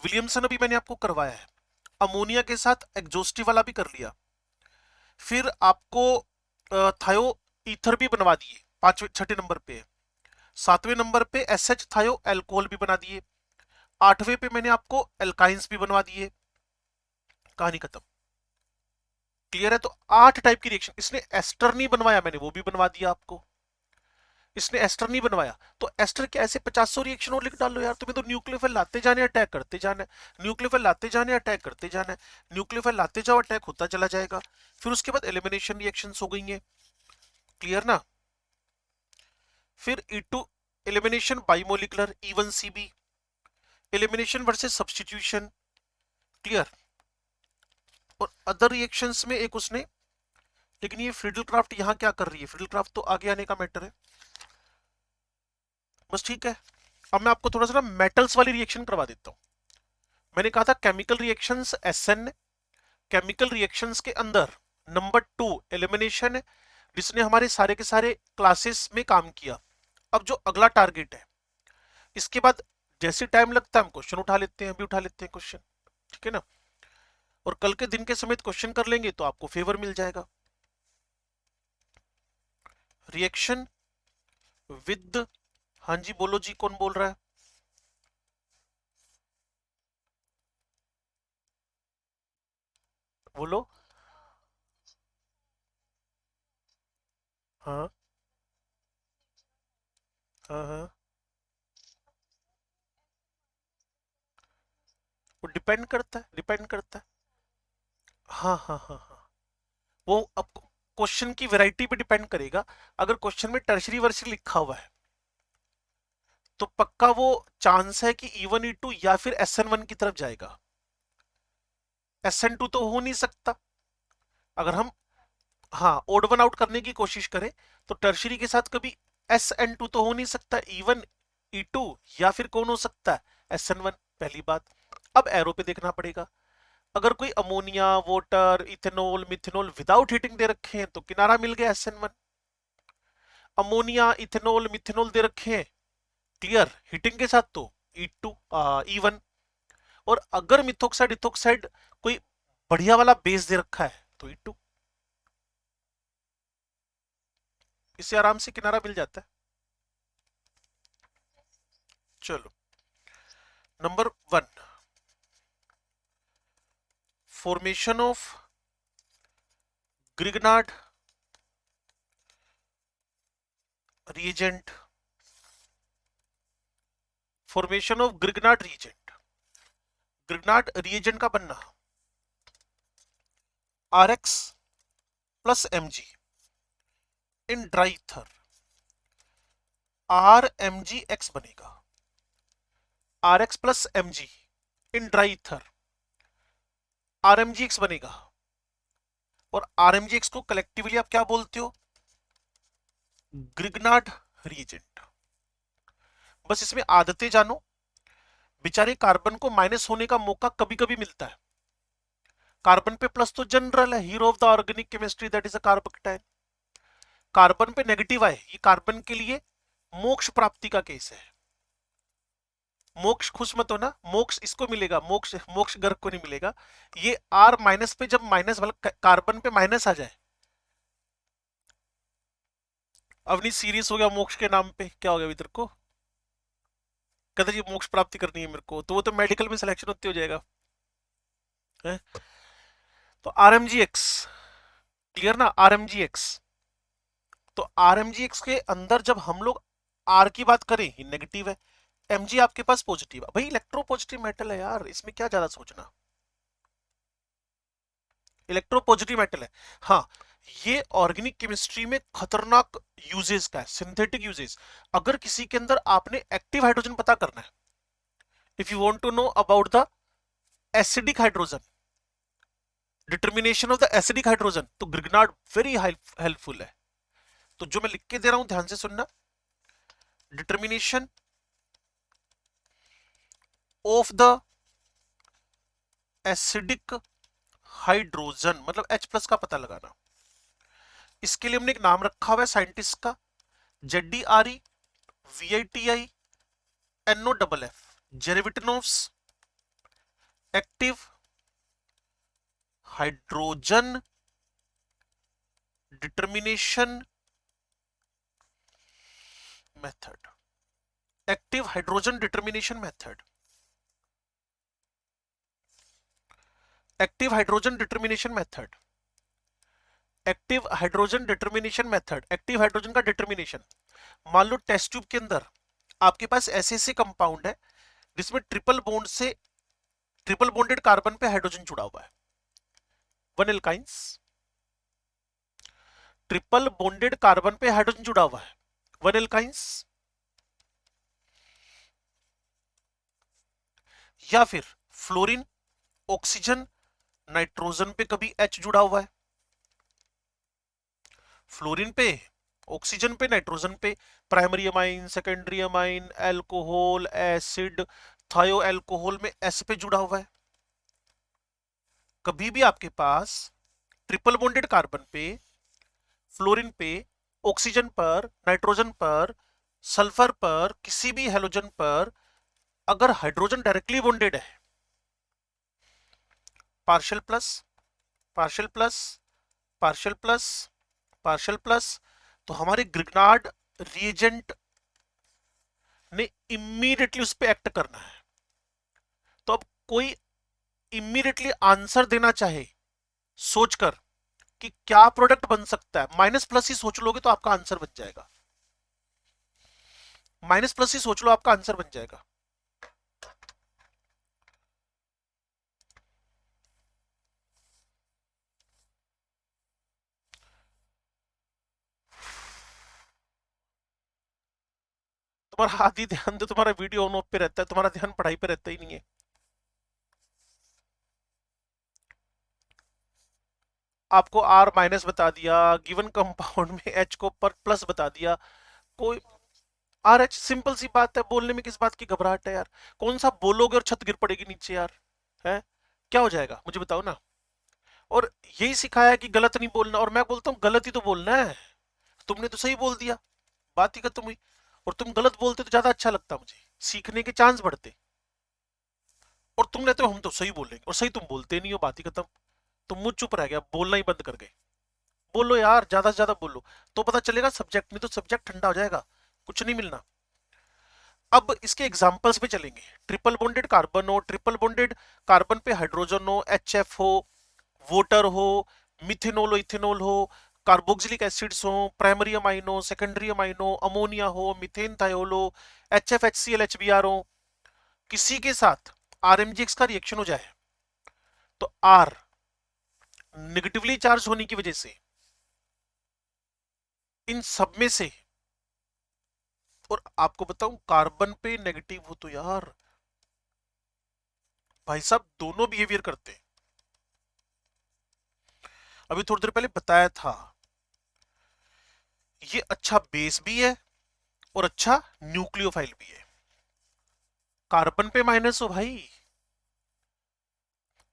विलियमसन अभी मैंने आपको करवाया है। अमोनिया के साथ एग्जॉस्टिव वाला भी कर लिया। फिर आपको थायो ईथर भी बनवा दिए, पांचवें छठे नंबर पे। सातवें नंबर पे एस एच थायो एल्कोहल भी बना दिए। आठवें पे मैंने आपको एल्काइंस भी बनवा दिए। कहानी खत्म। क्लियर है? तो 8 टाइप की रिएक्शन, इसने एस्टर नहीं बनवाया, मैंने वो भी बनवा दिया आपको। इसने एस्टर नहीं बनवाया, तो एस्टर के ऐसे 50 रिएक्शन और लिख डालो यार, तुम्हें तो न्यूक्लियोफाइल लाते जाने, अटैक करते जाना है, न्यूक्लियोफाइल लाते जाने, अटैक करते जाना है, न्यूक्लियोफाइल लाते जाओ, अटैक होता चला जाएगा। फिर उसके बाद एलिमिनेशन रिएक्शंस हो गई हैं। क्लियर ना? फिर E2 elimination bimolecular E1CB, elimination versus substitution. Clear? और अदर रिएक्शंस में एक उसने, लेकिन ये फ्रिडल क्राफ्ट यहां क्या कर रही है, फ्रिडल क्राफ्ट तो आगे आने का मैटर है बस। ठीक है, अब मैं आपको थोड़ा सा ना मेटल्स वाली रिएक्शन करवा देता हूं। मैंने कहा था chemical reactions SN, chemical reactions के अंदर नंबर 2 एलिमिनेशन है, जिसने हमारे सारे के सारे क्लासेस में काम किया। अब जो अगला टारगेट है, इसके बाद जैसे टाइम लगता है हम क्वेश्चन उठा लेते हैं, अभी उठा लेते हैं क्वेश्चन। ठीक है ना? और कल के दिन के समेत क्वेश्चन कर लेंगे तो आपको फेवर मिल जाएगा। रिएक्शन विद, हाँ जी बोलो जी, कौन बोल रहा है? बोलो। हाँ हाँ हाँ, वो डिपेंड करता है, डिपेंड करता है। हाँ हाँ हाँ हाँ, वो अब क्वेश्चन की वैरायटी पे डिपेंड करेगा। अगर क्वेश्चन में टर्शरी वर्सरी लिखा हुआ है तो पक्का वो चांस है कि E1 E2 या फिर SN1 की तरफ जाएगा। SN2 तो हो नहीं सकता। अगर हम हाँ ओड वन आउट करने की कोशिश करें तो टर्शरी के साथ कभी SN2 तो हो नहीं सकता, E1 E2 या फिर कौन हो सकता है, SN1। पहली बात। अब एरो पे देखना पड़ेगा, अगर कोई ammonia water ethanol methanol without heating दे रखे हैं तो किनारा मिल गया SN1। अमोनिया इथेनॉल मिथेनॉल दे रखे हैं क्लियर हिटिंग के साथ तो E2 E1। और अगर मिथोक्साइड इथोक्साइड कोई बढ़िया वाला बेस दे रखा है तो E2, इससे आराम से किनारा मिल जाता है। चलो number 1, formation of Grignard reagent, formation of Grignard reagent, Grignard reagent का बनना Rx plus Mg in dry ether, RMgX बनेगा, Rx plus Mg in dry ether, RMgX बनेगा। और RMgX को कलेक्टिवली आप क्या बोलते हो? Grignard reagent. बस इसमें आदतें जानो, बेचारे कार्बन को माइनस होने का मौका कभी कभी मिलता है, कार्बन पे प्लस तो जनरल है, hero of the organic chemistry that is a carbocation. Carbon पे नेगेटिव आए, ये कार्बन के लिए मोक्ष प्राप्ति का केस है। मोक्ष, खुश मत हो ना, मोक्ष इसको मिलेगा, मोक्ष मोक्ष गर्ग को नहीं मिलेगा। ये R माइनस पे जब माइनस वाला कार्बन पे माइनस आ जाए, अवनी सीरियस हो गया मोक्ष के नाम पे, क्या हो गया इधर को, कहते जी मोक्ष प्राप्ति करनी है मेरे को, तो वो तो मेडिकल में सिलेक्शन होते हो जाएगा है? तो RMgX क्लियर ना, RMgX। तो RMgX के अंदर जब हम लोग R की बात करें, ये नेगेटिव है, Mg आपके पास पॉजिटिव है, भाई इलेक्ट्रो पॉजिटिव मेटल है यार, इसमें क्या ज्यादा सोचना, इलेक्ट्रो पॉजिटिव मेटल है। हाँ, ये ऑर्गेनिक केमिस्ट्री में खतरनाक यूजेस का है, सिंथेटिक यूजेस। अगर किसी के अंदर आपने एक्टिव हाइड्रोजन पता करना है, if you want to know about the acidic hydrogen, determination of the acidic hydrogen, तो ग्रिग्नार्ड वेरी हेल्पफुल है। तो जो मैं लिख के दे रहा हूं ध्यान से सुनना, determination of the acidic hydrogen मतलब H प्लस का पता लगाना। इसके लिए हमने एक नाम रखा हुआ है साइंटिस्ट का, ZDRE VITI Zerewitinoff's active hydrogen determination method, active hydrogen determination method, active hydrogen determination method, active hydrogen determination method, active hydrogen का डिटर्मिनेशन। मान लो टेस्ट ट्यूब के अंदर आपके पास ऐसे कंपाउंड है जिसमें ट्रिपल बॉन्डेड कार्बन पे हाइड्रोजन जुड़ा हुआ है, one alkynes, triple bonded carbon पे हाइड्रोजन जुड़ा हुआ है, वन एल्काइंस। या फिर फ्लोरीन, ऑक्सीजन, नाइट्रोजन पे कभी H जुड़ा हुआ है, फ्लोरीन पे, ऑक्सीजन पे, नाइट्रोजन पे, primary amine, secondary amine, alcohol, acid, थायो एल्कोहल में S पे जुड़ा हुआ है। कभी भी आपके पास ट्रिपल बॉन्डेड कार्बन पे, फ्लोरीन पे, ऑक्सीजन पर, नाइट्रोजन पर, सल्फर पर, किसी भी हेलोजन पर अगर हाइड्रोजन डायरेक्टली बॉन्डेड है, partial plus, partial plus, partial plus, partial plus, तो हमारे ग्रिग्नार्ड रिएजेंट ने इमीडिएटली उस पर एक्ट करना है। तो अब कोई इमीडिएटली आंसर देना चाहे सोचकर कि क्या प्रोडक्ट बन सकता है, माइनस प्लस ही सोच लोगे तो आपका आंसर बन जाएगा, माइनस प्लस ही सोच लो आपका आंसर बन जाएगा। तुम्हारा आधी ध्यान तो तुम्हारा वीडियो ऑन ऑफ पे रहता है, तुम्हारा ध्यान पढ़ाई पे रहता ही नहीं है। आपको R माइनस बता दिया, गिवन कंपाउंड में H को पर प्लस बता दिया, कोई RH, सिंपल सी बात है, बोलने में किस बात की घबराहट है यार, कौन सा बोलोगे और छत गिर पड़ेगी नीचे यार, है क्या हो जाएगा मुझे बताओ ना। और यही सिखाया है कि गलत नहीं बोलना, और मैं बोलता हूँ गलत ही तो बोलना है, तुमने तो सही बोल दिया, बात ही खत्म हुई। और तुम गलत बोलते तो ज्यादा अच्छा लगता मुझे, सीखने के चांस बढ़ते। और तुमने तो हम तो सही बोलेंगे और सही तुम बोलते नहीं हो, बात ही खत्म। तुम मुंह चुप रह गया, बोलना ही बंद कर गए। बोलो यार, ज्यादा से ज्यादा बोलो तो पता चलेगा सब्जेक्ट, नहीं तो सब्जेक्ट ठंडा हो जाएगा, कुछ नहीं मिलना। अब इसके एग्जांपल्स पे चलेंगे। ट्रिपल बॉन्डेड कार्बन हो, ट्रिपल बॉन्डेड कार्बन पे हाइड्रोजन हो, एचएफ हो, वोटर हो, मिथेनॉल हो, इथेनॉल हो, कार्बोक्सिलिक एसिड्स हो, प्राइमरी अमाइन हो, सेकेंडरी अमाइन हो, अमोनिया हो, मीथेन थायोल हो, H F H C L H B R हो, किसी के साथ आरएमजीएक्स का रिएक्शन हो जाए तो आर नेगेटिवली चार्ज होने की वजह से इन सब में से, और आपको बताऊं कार्बन पे नेगेटिव हो तो यार भाई साहब दोनों बिहेवियर करते हैं। अभी थोड़ी देर पहले बताया था, ये अच्छा बेस भी है और अच्छा न्यूक्लियोफाइल भी है। कार्बन पे माइनस हो भाई,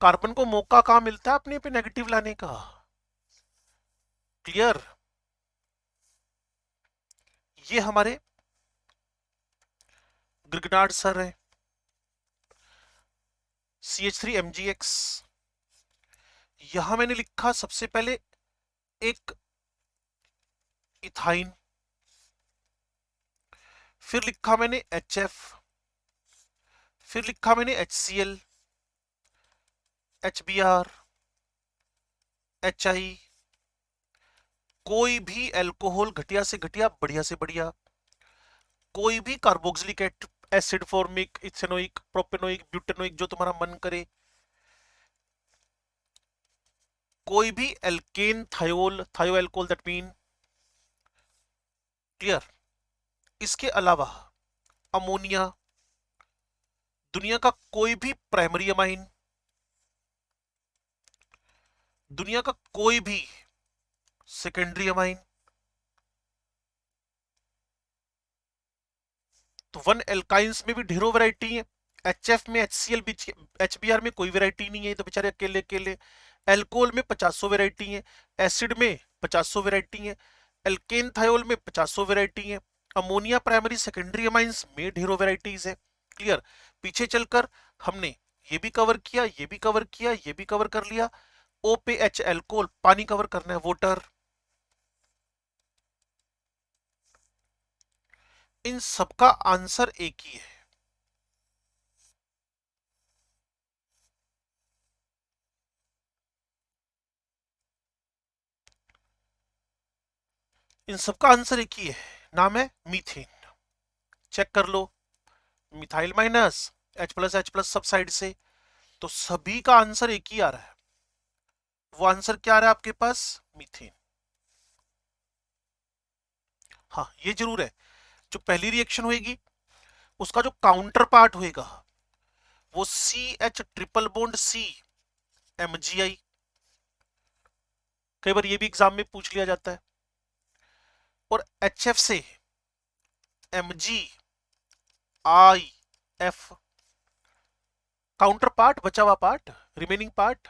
कार्बन को मौका कहां मिलता है अपने पे नेगेटिव लाने का। क्लियर। ये हमारे ग्रिगनार्ड सर है, CH3MgX। यहां मैंने लिखा सबसे पहले एक इथाइन, फिर लिखा मैंने HF, फिर लिखा मैंने HCl, HBr, HI। कोई भी एल्कोहल घटिया से घटिया, बढ़िया से बढ़िया, कोई भी carboxylic acid, formic, ethanoic, propanoic, butanoic, जो तुम्हारा मन करे, कोई भी एल्केन, थायोल, थायो एल्कोहल, दैट मीन। क्लियर। इसके अलावा अमोनिया, दुनिया का कोई भी प्राइमरी अमाइन, दुनिया का कोई भी सेकेंडरी अमाइन, तो वन एल्काइंस में भी ढेरों वैरायटी है। एचएफ में, एचसीएल भी, एचबीआर में कोई वैरायटी नहीं है, तो बेचारे अकेले अकेले। एल्कोहल में 50 वैरायटी है, एसिड में 50 वैरायटी है, एल्केन थायोल में 50 वैरायटी है, अमोनिया प्राइमरी सेकेंडरी अमाइंस में ढेरों वैरायटीज है। क्लियर। पीछे चलकर हमने ये भी कवर किया, ये भी कवर किया, ये भी कवर कर लिया। ओ पे एच एल्कोहल, पानी कवर करना है, वाटर। इन सबका आंसर एक ही है। इन सबका आंसर एक ही है, नाम है मीथेन। चेक कर लो, मिथाइल माइनस, H+H+ सब साइड से, तो सभी का आंसर एक ही आ रहा है। वो आंसर क्या आ रहा है आपके पास? मीथेन। हाँ ये जरूर है, जो पहली रिएक्शन होगी उसका जो काउंटर पार्ट होएगा वो CH triple bond C, MgI। कई बार ये भी एग्जाम में पूछ लिया जाता है। और HF से MgIF, काउंटर पार्ट, बचा हुआ पार्ट, रिमेनिंग पार्ट।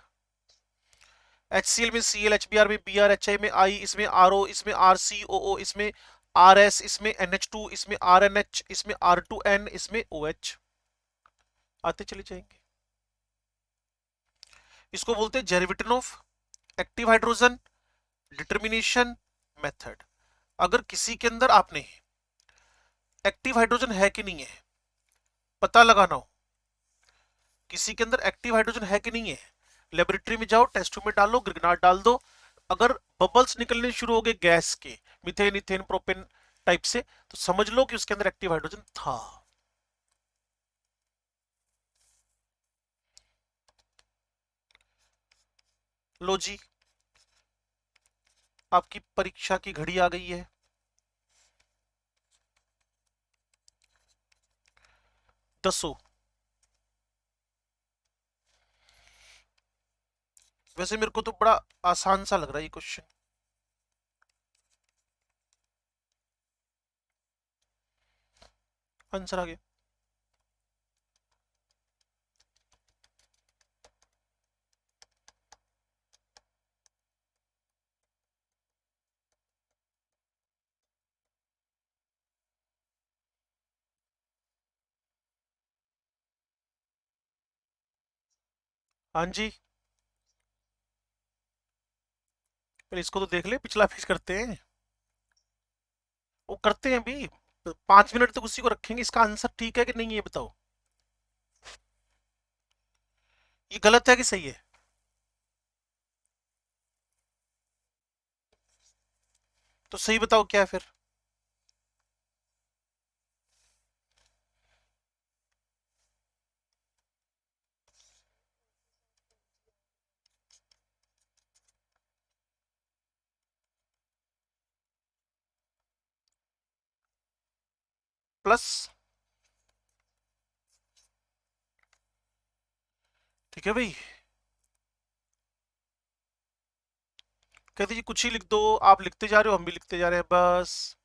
HCl में Cl, HBr में Br, HI में I, इसमें RO, इसमें RCOO, इसमें RS, इसमें NH2, इसमें RNH, इसमें R2N, इसमें OH। आते चले जाएंगे। इसको बोलते हैं जेरिवेटिनोव एक्टिव हाइड्रोजन डिटर्मिनेशन मेथड। अगर किसी के अंदर आपने एक्टिव हाइड्रोजन है कि नहीं है पता लगाना हो, किसी के अंदर एक्टिव हाइड्रोजन है कि नहीं है, लेबोरेटरी में जाओ, टेस्ट ट्यूब में डालो, ग्रिगनाट डाल दो। अगर बबल्स निकलने शुरू हो गए गैस के, मीथेन, इथेन, प्रोपेन टाइप से, तो समझ लो कि उसके अंदर एक्टिव हाइड्रोजन था। लो जी, आपकी परीक्षा की घड़ी आ गई है। दसो। वैसे मेरे को तो बड़ा आसान सा लग रहा है ये क्वेश्चन। आंसर आ गया। हाँ जी, पहले इसको तो देख ले, पिछला पेज करते हैं। वो करते हैं भी, 5 मिनट तक उसी को रखेंगे। इसका आंसर ठीक है कि नहीं ये बताओ, ये गलत है कि सही है? तो सही बताओ क्या है फिर। प्लस, ठीक है भाई, कहते जी कुछ ही लिख दो। आप लिखते जा रहे हो, हम भी लिखते जा रहे हैं बस।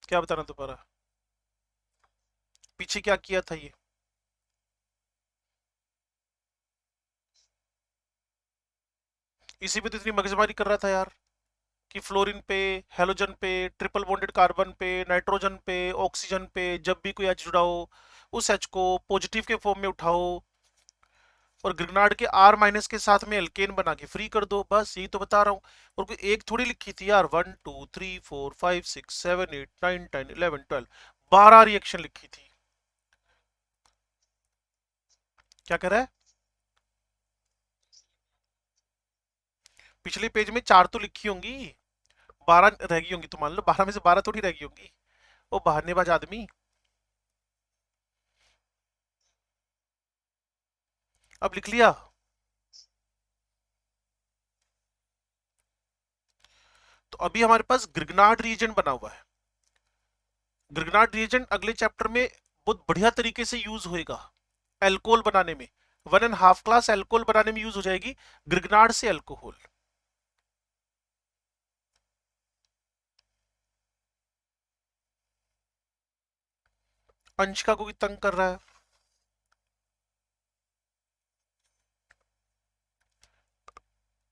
क्या बताना दोबारा, पीछे क्या किया था ये? इसी पे तो इतनी मगजमारी कर रहा था यार, कि फ्लोरीन पे, हेलोजन पे, ट्रिपल बॉन्डेड कार्बन पे, नाइट्रोजन पे, ऑक्सीजन पे जब भी कोई एच जुड़ा हो, उस एच को पॉजिटिव के फॉर्म में उठाओ और ग्रिग्नार्ड के आर माइनस के साथ में एल्केन बना के फ्री कर दो। बस यही तो बता रहा हूँ। और कोई एक थोड़ी लिखी थी यार, 1 2 3 4 5 6 7 8 9 10 11 12, 12 रिएक्शन लिखी थी। क्या कह रहा है? पिछले पेज में 4 तो लिखी होंगी, 12 रह गई होंगी तो मान लो, 12 में से 12 थोड़ी रह गई होंगी। वो बहानेबाज आदमी। अब लिख लिया? तो अभी हमारे पास ग्रिग्नार्ड रीजन बना हुआ है। ग्रिग्नार्ड रीजन अगले चैप्टर में बहुत बढ़िया तरीके से यूज होएगा एल्कोहल बनाने में। 1.5 क्लास एल्कोहल बनाने में यूज हो जाएगी ग्रिग्नार्ड से एल्कोहल। अंशिका को भी तंग कर रहा है।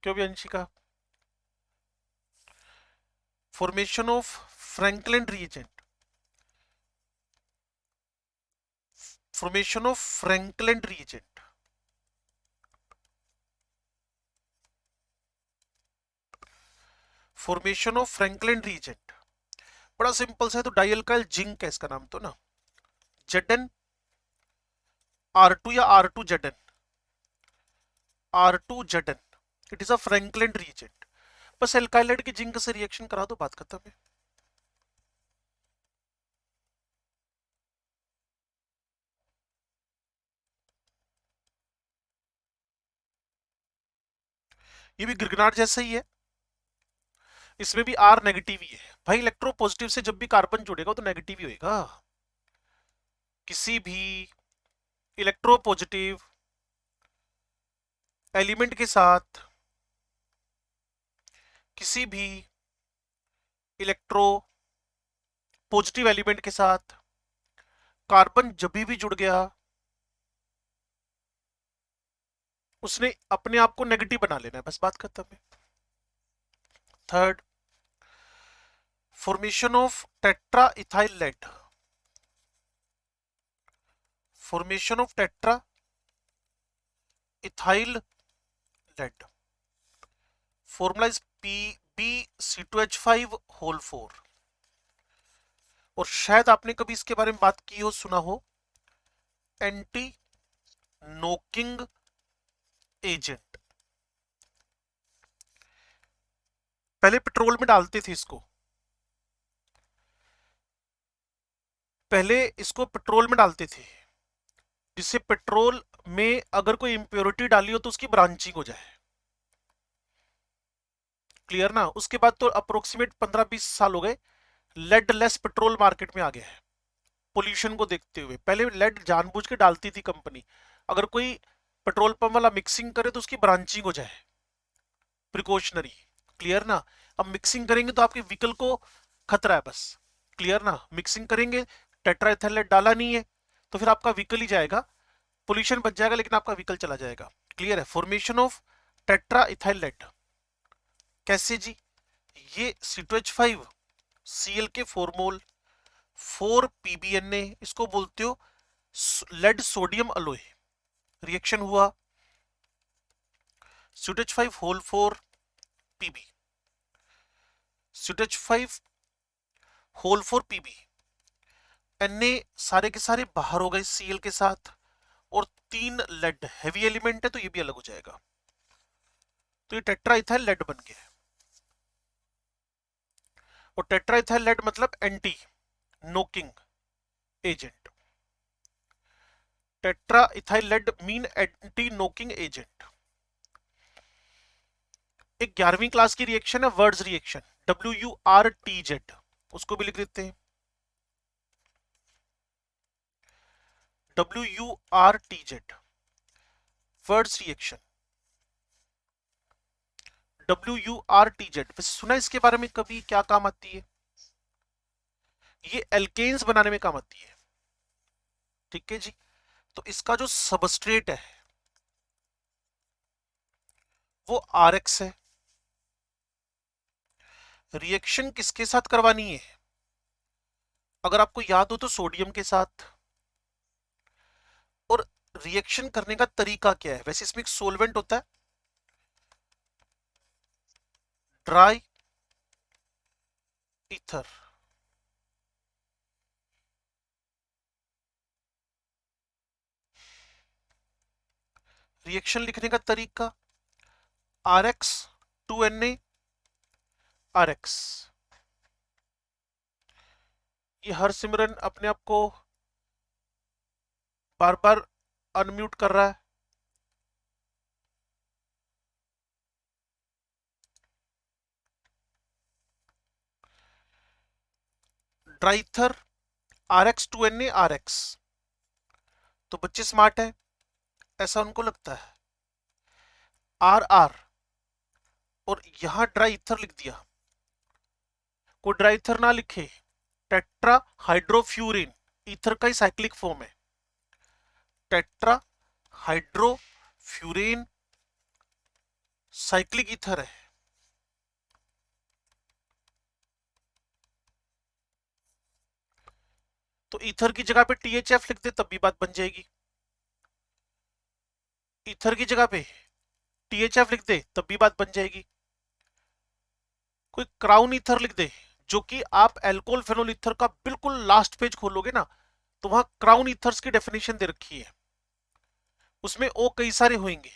क्यों भी Anshika? Formation of Franklin reagent, formation of Franklin reagent, formation of Franklin reagent बड़ा सिंपल सा है। तो डाइअल्काइल जिंक है इसका नाम तो ना, जेडन R2 या R2 जेडन, R2 जेडन, it is a Franklin reagent. बस एल्काइलाइड के जिंक से रिएक्शन करा दो, बात खत्म है। ये भी गिरगिनाट जैसा ही है, इसमें भी आर नेगेटिव ही है भाई। इलेक्ट्रो पॉजिटिव से जब भी कार्बन जुड़ेगा तो नेगेटिव ही होएगा। किसी भी इलेक्ट्रो पॉजिटिव एलिमेंट के साथ, किसी भी इलेक्ट्रो पॉजिटिव एलिमेंट के साथ कार्बन जब भी जुड़ गया, उसने अपने आप को नेगेटिव बना लेना है, बस बात खत्म है। Third, formation of tetra ethyl lead, formation of tetra ethyl lead, formula is PbC2H5 whole 4। और शायद आपने कभी इसके बारे में बात की हो, सुना हो, एंटी नोकिंग एजेंट। पहले पेट्रोल में डालते थे इसको, पहले इसको पेट्रोल में डालते थे, जिससे पेट्रोल में अगर कोई इंप्योरिटी डाली हो तो उसकी ब्रांचिंग हो जाए। क्लियर ना? उसके बाद तो अप्रोक्सीमेट 15-20 साल हो गए, लेड लेस पेट्रोल मार्केट में आ गया है। पोल्यूशन को देखते हुए पहले लेड जानबूझ के डालती थी कंपनी, अगर कोई पेट्रोल पंप वाला मिक्सिंग करे तो उसकी ब्रांचिंग हो जाए, प्रिकॉशनरी। क्लियर ना? अब मिक्सिंग करेंगे तो आपके व्हीकल को खतरा है बस। क्लियर ना? मिक्सिंग करेंगे, टेट्राइथैलेट डाला नहीं है तो फिर आपका व्हीकल ही जाएगा, पोल्यूशन बच जाएगा लेकिन आपका व्हीकल चला जाएगा। क्लियर है? फॉर्मेशन ऑफ टेट्रा इथाइलेट कैसे जी? ये C2H5 Cl के 4 मोल, 4 PbNa, इसको बोलते हो लेड सोडियम अलोय, रिएक्शन हुआ SUTH5 whole 4 P, SUTH5 whole 4 P, Na सारे के सारे बाहर हो गए Cl के साथ, और 3 लेड हैवी एलिमेंट है तो ये भी अलग हो जाएगा, तो ये टेट्राइथाइल लेड बन गया। और टेट्राइथाइल लेड मतलब anti knocking agent, tetraethyl lead mean anti knocking agent. एक 11वीं क्लास की रिएक्शन है वर्ड्स रिएक्शन, WURTZ, उसको भी लिख देते हैं WURTZ, वर्ड्स रिएक्शन WURTZ। वैसे सुना इसके बारे में कभी, क्या काम आती है? ये एल्केन्स बनाने में काम आती है, ठीक है जी। तो इसका जो सबस्ट्रेट है वो RX है। रिएक्शन किसके साथ करवानी है? अगर आपको याद हो तो सोडियम के साथ। और रिएक्शन करने का तरीका क्या है? वैसे इसमें एक सोलवेंट होता है, ड्राई ईथर। रिएक्शन लिखने का तरीका RX 2Na RX। ये हर सिमरन अपने आप को बार बार अनम्यूट कर रहा है। ड्राइथर RX 2Na RX। तो बच्चे स्मार्ट है ऐसा उनको लगता है। RR और यहां ड्राई ईथर लिख दिया, कोई ड्राई ईथर ना लिखे, टेट्रा हाइड्रोफ्यूरिन, ईथर का ही साइक्लिक फॉर्म है, टेट्रा हाइड्रोफ्यूरेन साइक्लिक ईथर है। तो ईथर की जगह पे THF लिख दे तब भी बात बन जाएगी, ईथर की जगह पे THF लिख दे तब भी बात बन जाएगी। कोई क्राउन ईथर लिख दे, जो कि आप एल्कोहल फेनोल ईथर का बिल्कुल लास्ट पेज खोलोगे ना तो वहां क्राउन ईथर्स की डेफिनेशन दे रखी है, उसमें ओ कई सारे होंगे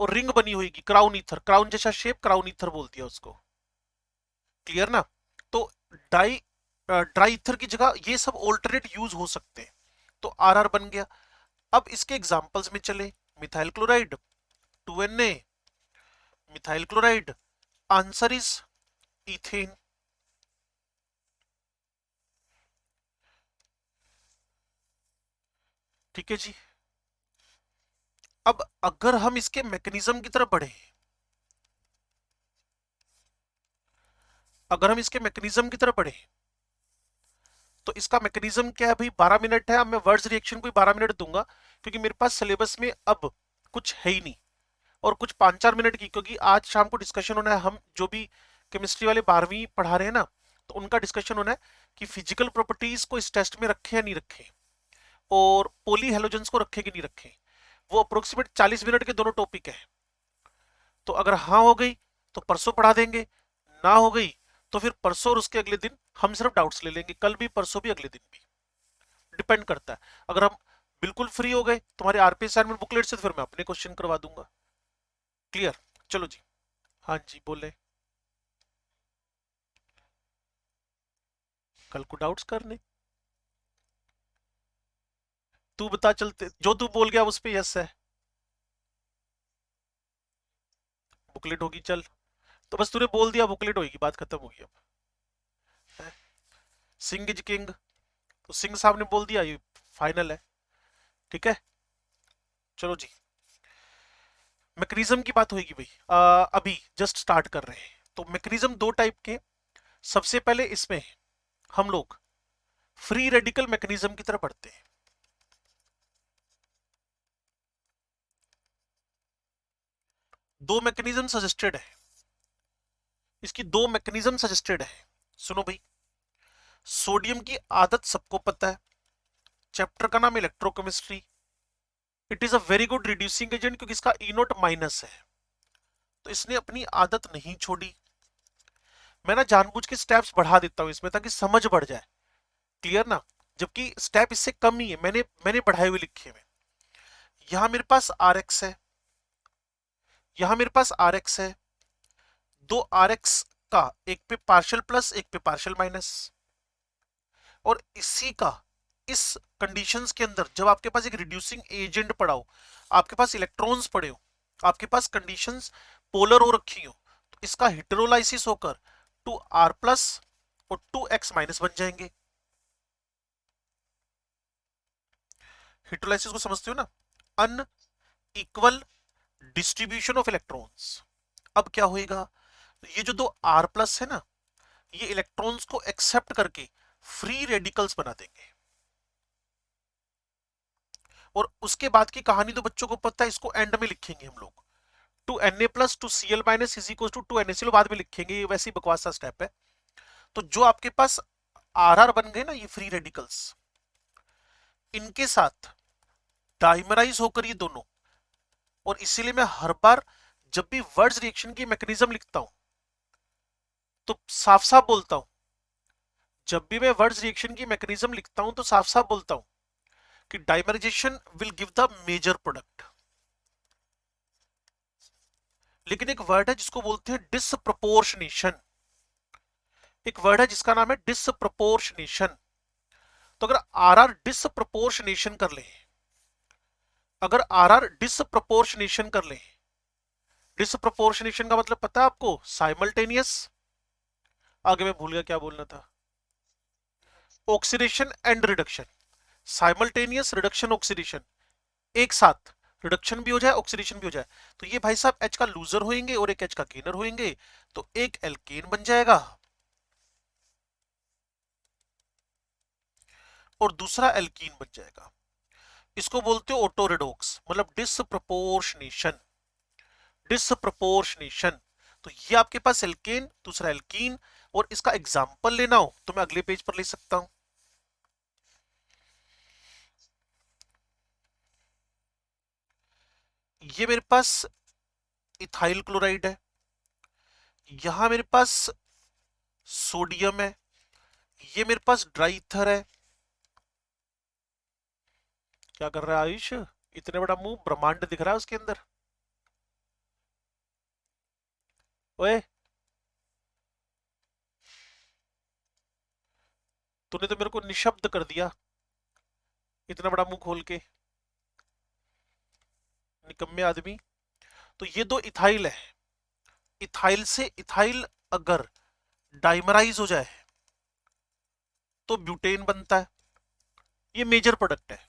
और रिंग बनी होगी क्राउन ईथर, क्राउन जैसा शेप, क्राउन ईथर बोल दिया उसको। क्लियर ना? तो डाई ड्राई ईथर की जगह ये सब ऑल्टरनेट यूज हो सकते हैं। तो RR बन गया। अब इसके एग्जांपल्स में चले, methyl chloride 2Na, methyl chloride, answer is ethane. ठीक है जी। अब अगर हम इसके मैकेनिज्म की तरफ बढ़े, अगर हम इसके मैकेनिज्म की तरफ बढ़े तो इसका मैकेनिज्म क्या है भाई? 12 मिनट है, अब मैं वर्ड्स रिएक्शन को 12 मिनट दूंगा क्योंकि मेरे पास सिलेबस में अब कुछ है ही नहीं, और कुछ 5-4 मिनट की, क्योंकि आज शाम को डिस्कशन होना है, हम जो भी केमिस्ट्री वाले 12वीं पढ़ा रहे हैं ना, तो उनका डिस्कशन होना है कि फिजिकल प्रॉपर्टीज को इस टेस्ट में रखे या नहीं रखे, और पोली हेलोजेंस को रखे कि नहीं रखे। वो अप्रोक्सीमेट 40 मिनट के दोनों टॉपिक है। तो अगर हाँ हो गई तो परसों पढ़ा देंगे, ना हो गई तो फिर परसों और उसके अगले दिन हम सिर्फ डाउट्स ले लेंगे, कल भी, परसों भी, अगले दिन भी, डिपेंड करता है। अगर हम बिल्कुल फ्री हो गए तुम्हारे RP असाइनमेंट बुकलेट से तो फिर मैं अपने क्वेश्चन करवा दूंगा। क्लियर? चलो जी। हाँ जी बोले। कल को डाउट्स करने, तू बता, चलते जो तू बोल गया उस पे यस है, बुकलेट होगी चल। तो बस तूने बोल दिया बुकलेट होगी, बात खत्म होगी अब। सिंह इज किंग, तो सिंह साहब ने बोल दिया, ये फाइनल है। ठीक है, चलो जी। मैकेनिज्म की बात होगी भाई, अभी जस्ट स्टार्ट कर रहे हैं। तो मैकेनिज्म दो टाइप के। सबसे पहले इसमें हम लोग फ्री रेडिकल मैकेनिज्म की तरफ बढ़ते हैं। दो मैकेनिज्म सजेस्टेड है, इसकी दो मैकेनिज्म सजेस्टेड है। सुनो भाई, सोडियम की आदत सबको पता है, चैप्टर का नाम electrochemistry. It is a very good reducing agent क्योंकि इसका ई नोट माइनस है, तो इसने अपनी आदत नहीं छोड़ी। मैं ना जानबूझ के स्टेप्स बढ़ा देता हूं इसमें ताकि समझ बढ़ जाए, क्लियर ना। जबकि स्टेप इससे कम ही है, मैंने मैंने बढ़ाए हुए लिखे हुए। यहां मेरे पास आर एक्स है, यहां मेरे पास आर एक्स है, दो आर एक्स का एक पे पार्शियल प्लस एक पे पार्शियल माइनस। और इसी का इस कंडीशंस के अंदर जब आपके पास एक रिड्यूसिंग एजेंट पड़ा हो, आपके पास इलेक्ट्रॉन्स पड़े हो, आपके पास कंडीशंस पोलर हो रखी हो, तो इसका हेटेरोलाइसिस होकर 2r प्लस और 2x माइनस बन जाएंगे। हेटेरोलाइसिस को समझते हो ना, अनइक्वल डिस्ट्रीब्यूशन ऑफ इलेक्ट्रॉन्स। अब क्या होएगा, ये जो दो r प्लस है ना, ये इलेक्ट्रॉन्स को एक्सेप्ट करके फ्री रेडिकल्स बना देंगे। और उसके बाद की कहानी तो बच्चों को पता है, इसको एंड में लिखेंगे हम लोग। 2Na plus 2Cl minus is equal to 2NaCl बाद में लिखेंगे, ये वैसी बकवास सा स्टेप है। तो जो आपके पास आर बन गए ना ये फ्री रेडिकल्स, इनके साथ डाइमराइज होकर ये दोनों, और इसीलिए मैं हर बार जब भी वर्ड्स रिएक्शन की मैकेनिज्म लिखता हूं तो साफ साफ बोलता हूं, जब भी मैं वर्ड्स रिएक्शन की मैकेनिज्म लिखता हूं तो साफ साफ बोलता हूं कि dimerization will give the major product. लेकिन एक वर्ड है जिसको बोलते हैं डिसप्रपोर्शनेशन, एक वर्ड है जिसका नाम है डिसप्रपोर्शनेशन। तो अगर आर आर डिसप्रपोर्शनेशन कर ले, अगर आर आर डिसप्रपोर्शनेशन कर ले, डिसप्रपोर्शनेशन का मतलब पता है आपको, साइमल्टेनियस। आगे मैं भूल गया क्या बोलना था, oxidation and reduction, simultaneous reduction oxidation, एक साथ रिडक्शन भी हो जाए ऑक्सीडेशन भी हो जाए। तो ये भाई साहब एच का लूजर होंगे और एक एच का गेनर होंगे, तो एक एल्केन बन जाएगा और दूसरा एल्कीन बन जाएगा। इसको बोलते हो ऑटो रिडॉक्स, मतलब डिसप्रपोर्शनेशन, डिसप्रपोर्शनेशन। तो ये आपके पास एल्केन दूसरा एल्कीन, और इसका एग्जांपल लेना हो तो मैं अगले पेज पर ले सकता हूं। ये मेरे पास इथाइल क्लोराइड है, यहां मेरे पास सोडियम है, ये मेरे पास ड्राई ईथर है। क्या कर रहा है आयुष, इतने बड़ा मुंह, ब्रह्मांड दिख रहा है उसके अंदर। ओए, तूने तो मेरे को निशब्द कर दिया इतना बड़ा मुंह खोल के, निकम्मे आदमी। तो ये दो इथाइल है, इथाइल से इथाइल अगर डाइमराइज हो जाए तो ब्यूटेन बनता है, ये मेजर प्रोडक्ट है।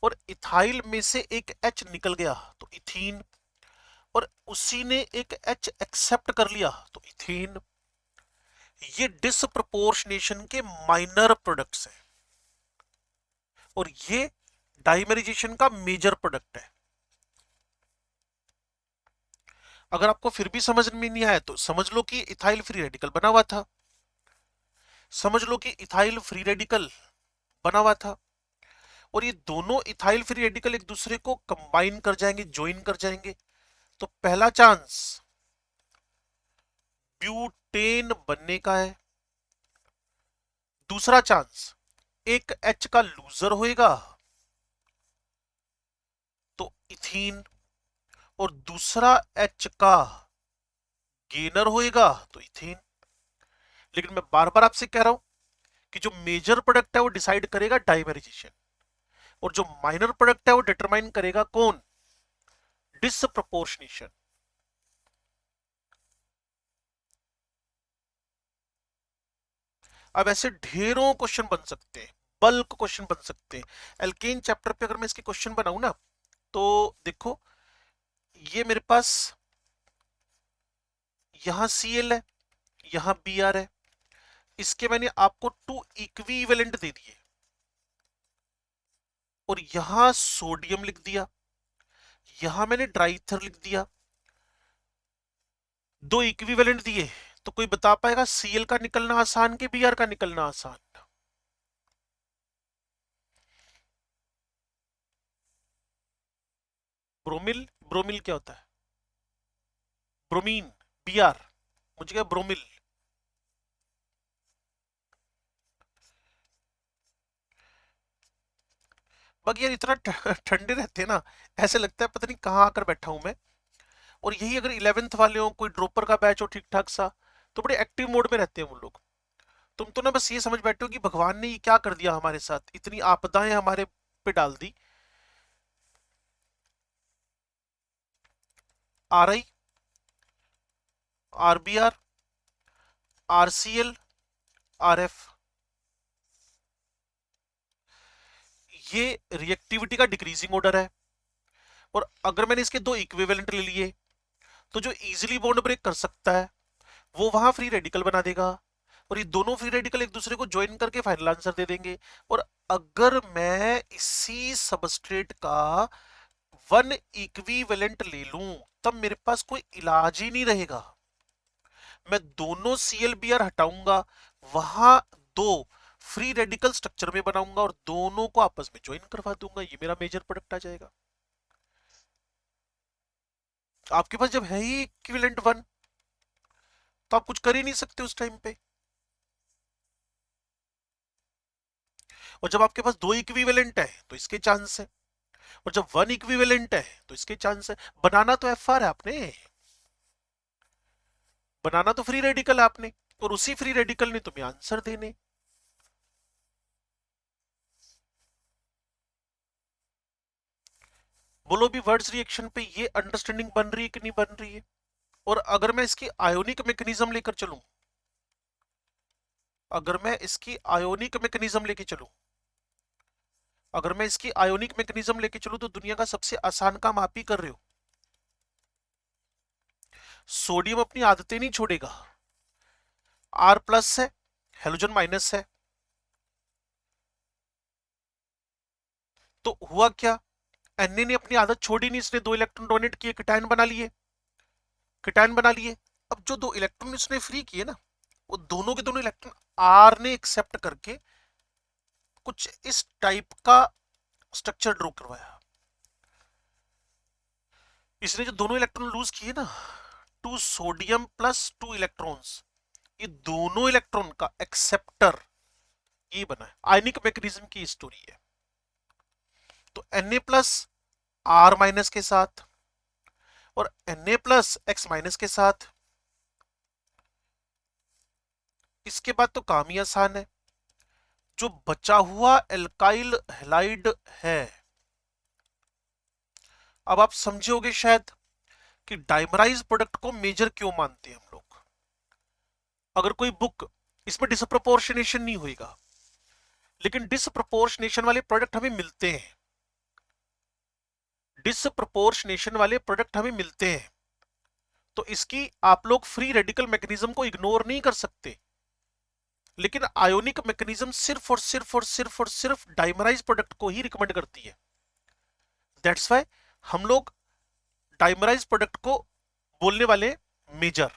और इथाइल में से एक एच निकल गया तो इथीन, और उसी ने एक एच एक्सेप्ट कर लिया तो इथेन। ये डिसप्रपोर्शनेशन के माइनर प्रोडक्ट्स हैं और ये डाइमराइजेशन का मेजर प्रोडक्ट है। अगर आपको फिर भी समझ में नहीं आया तो समझ लो कि इथाइल फ्री रेडिकल बना हुआ था, समझ लो कि इथाइल फ्री रेडिकल बना हुआ था, और ये दोनों इथाइल फ्री रेडिकल एक दूसरे को कंबाइन कर जाएंगे, ज्वाइन कर जाएंगे। तो पहला चांस ब्यूटेन बनने का है, दूसरा चांस एक एच का लूजर होएगा तो इथीन, और दूसरा एच का गेनर होएगा तो इथेन। लेकिन मैं बार बार आपसे कह रहा हूं कि जो मेजर प्रोडक्ट है वो डिसाइड करेगा डाइमराइजेशन, और जो माइनर प्रोडक्ट है वो डिटरमाइन करेगा कौन, डिसप्रपोर्शनेशन। अब ऐसे ढेरों क्वेश्चन बन सकते हैं, बल्क क्वेश्चन बन सकते हैं। एल्केन चैप्टर पे अगर मैं इसके क्वेश्चन बनाऊं ना, तो देखो ये मेरे पास यहां Cl है, यहां Br है, इसके मैंने आपको 2 इक्विवेलेंट दे दिए, और यहां सोडियम लिख दिया, यहां मैंने ड्राइथर लिख दिया, दो इक्विवेलेंट दिए। तो कोई बता पाएगा Cl का निकलना आसान कि Br का निकलना आसान? ब्रोमिल, ब्रोमिल क्या होता है? ब्रोमीन, बी आर, मुझे क्या ब्रोमिल। बाकी यार इतना ठंडे रहते हैं ना, ऐसे लगता है पता नहीं कहाँ आकर बैठा हूं मैं। और यही अगर 11th वाले हो, कोई ड्रॉपर का बैच हो ठीक ठाक सा, तो बड़े एक्टिव मोड में रहते हैं वो लोग। तुम तो ना बस ये समझ बैठे हो कि भगवान ने ये क्या कर दिया हमारे साथ, इतनी आपदाएं हमारे पे डाल दी। R I, R B R, R C L, R F, ये रिएक्टिविटी का डिक्रीजिंग ऑर्डर है। और अगर मैंने इसके दो इक्विवेलेंट ले लिए, तो जो इजीली बॉन्ड ब्रेक कर सकता है वो वहां फ्री रेडिकल बना देगा, और ये दोनों फ्री रेडिकल एक दूसरे को ज्वाइन करके फाइनल आंसर दे देंगे। और अगर मैं इसी सबस्ट्रेट का वन इक्विवेलेंट ले लूं, तब मेरे पास कोई इलाज ही नहीं रहेगा। मैं दोनों ClBr हटाऊंगा, वहां दो फ्री रेडिकल स्ट्रक्चर में बनाऊंगा और दोनों को आपस में ज्वाइन करवा दूंगा, ये मेरा मेजर प्रोडक्ट आ जाएगा। आपके पास जब है ही इक्विवेलेंट वन, तो आप कुछ कर ही नहीं सकते उस टाइम पे। और जब आपके पास दो इक्विवेलेंट है तो इसके चांस है, और जब वन इक्विवेलेंट है तो इसके चांस है। बनाना तो FR है आपने, बनाना तो फ्री रेडिकल है आपने, और उसी फ्री रेडिकल ने तुम्हें आंसर देने। बोलो भी वर्ड्स रिएक्शन पे ये अंडरस्टैंडिंग बन रही है कि नहीं बन रही है? और अगर मैं इसकी आयोनिक मैकेनिज्म लेकर चलूं, अगर मैं इसकी आयोनिक मैकेनिज्म लेके चलूं, अगर मैं इसकी आयोनिक मैकेनिज्म लेके चलूं, तो दुनिया का सबसे आसान काम आप ही कर रहे हो। सोडियम अपनी आदतें नहीं छोड़ेगा, R प्लस है, हेलोजन माइनस है, तो हुआ क्या? Na ने अपनी आदत छोड़ी नहीं, इसने दो इलेक्ट्रॉन डोनेट किए, कीटायन बना लिए, कीटायन बना लिए। अब जो दो इलेक्ट्रॉन इसने फ्री किए ना, वो दोनों के दोनों इलेक्ट्रॉन R ने एक्सेप्ट करके कुछ इस टाइप का स्ट्रक्चर ड्रॉ करवाया। इसने जो दोनों इलेक्ट्रॉन लूज किए ना, two sodium plus two electrons, ये दोनों इलेक्ट्रॉन का एक्सेप्टर ये बना है। आयनिक मैकेनिज्म की स्टोरी है। तो Na प्लस R माइनस के साथ और Na प्लस X माइनस के साथ, इसके बाद तो काम ही आसान है। जो बचा हुआ एल्काइल हैलाइड है, अब आप समझोगे शायद कि डाइमराइज प्रोडक्ट को मेजर क्यों मानते हैं हम लोग। अगर कोई बुक, इसमें डिसप्रपोर्शनेशन नहीं होगा, लेकिन डिसप्रपोर्शनेशन वाले प्रोडक्ट हमें मिलते हैं, डिसप्रपोर्शनेशन वाले प्रोडक्ट हमें मिलते हैं, तो इसकी आप लोग फ्री रेडिकल मैकेनिज्म को इग्नोर नहीं कर सकते। लेकिन आयोनिक मैकेनिज्म सिर्फ और सिर्फ और सिर्फ और सिर्फ डाइमराइज प्रोडक्ट को ही रिकमेंड करती है। दैट्स वाई हम लोग डाइमराइज प्रोडक्ट को बोलने वाले मेजर,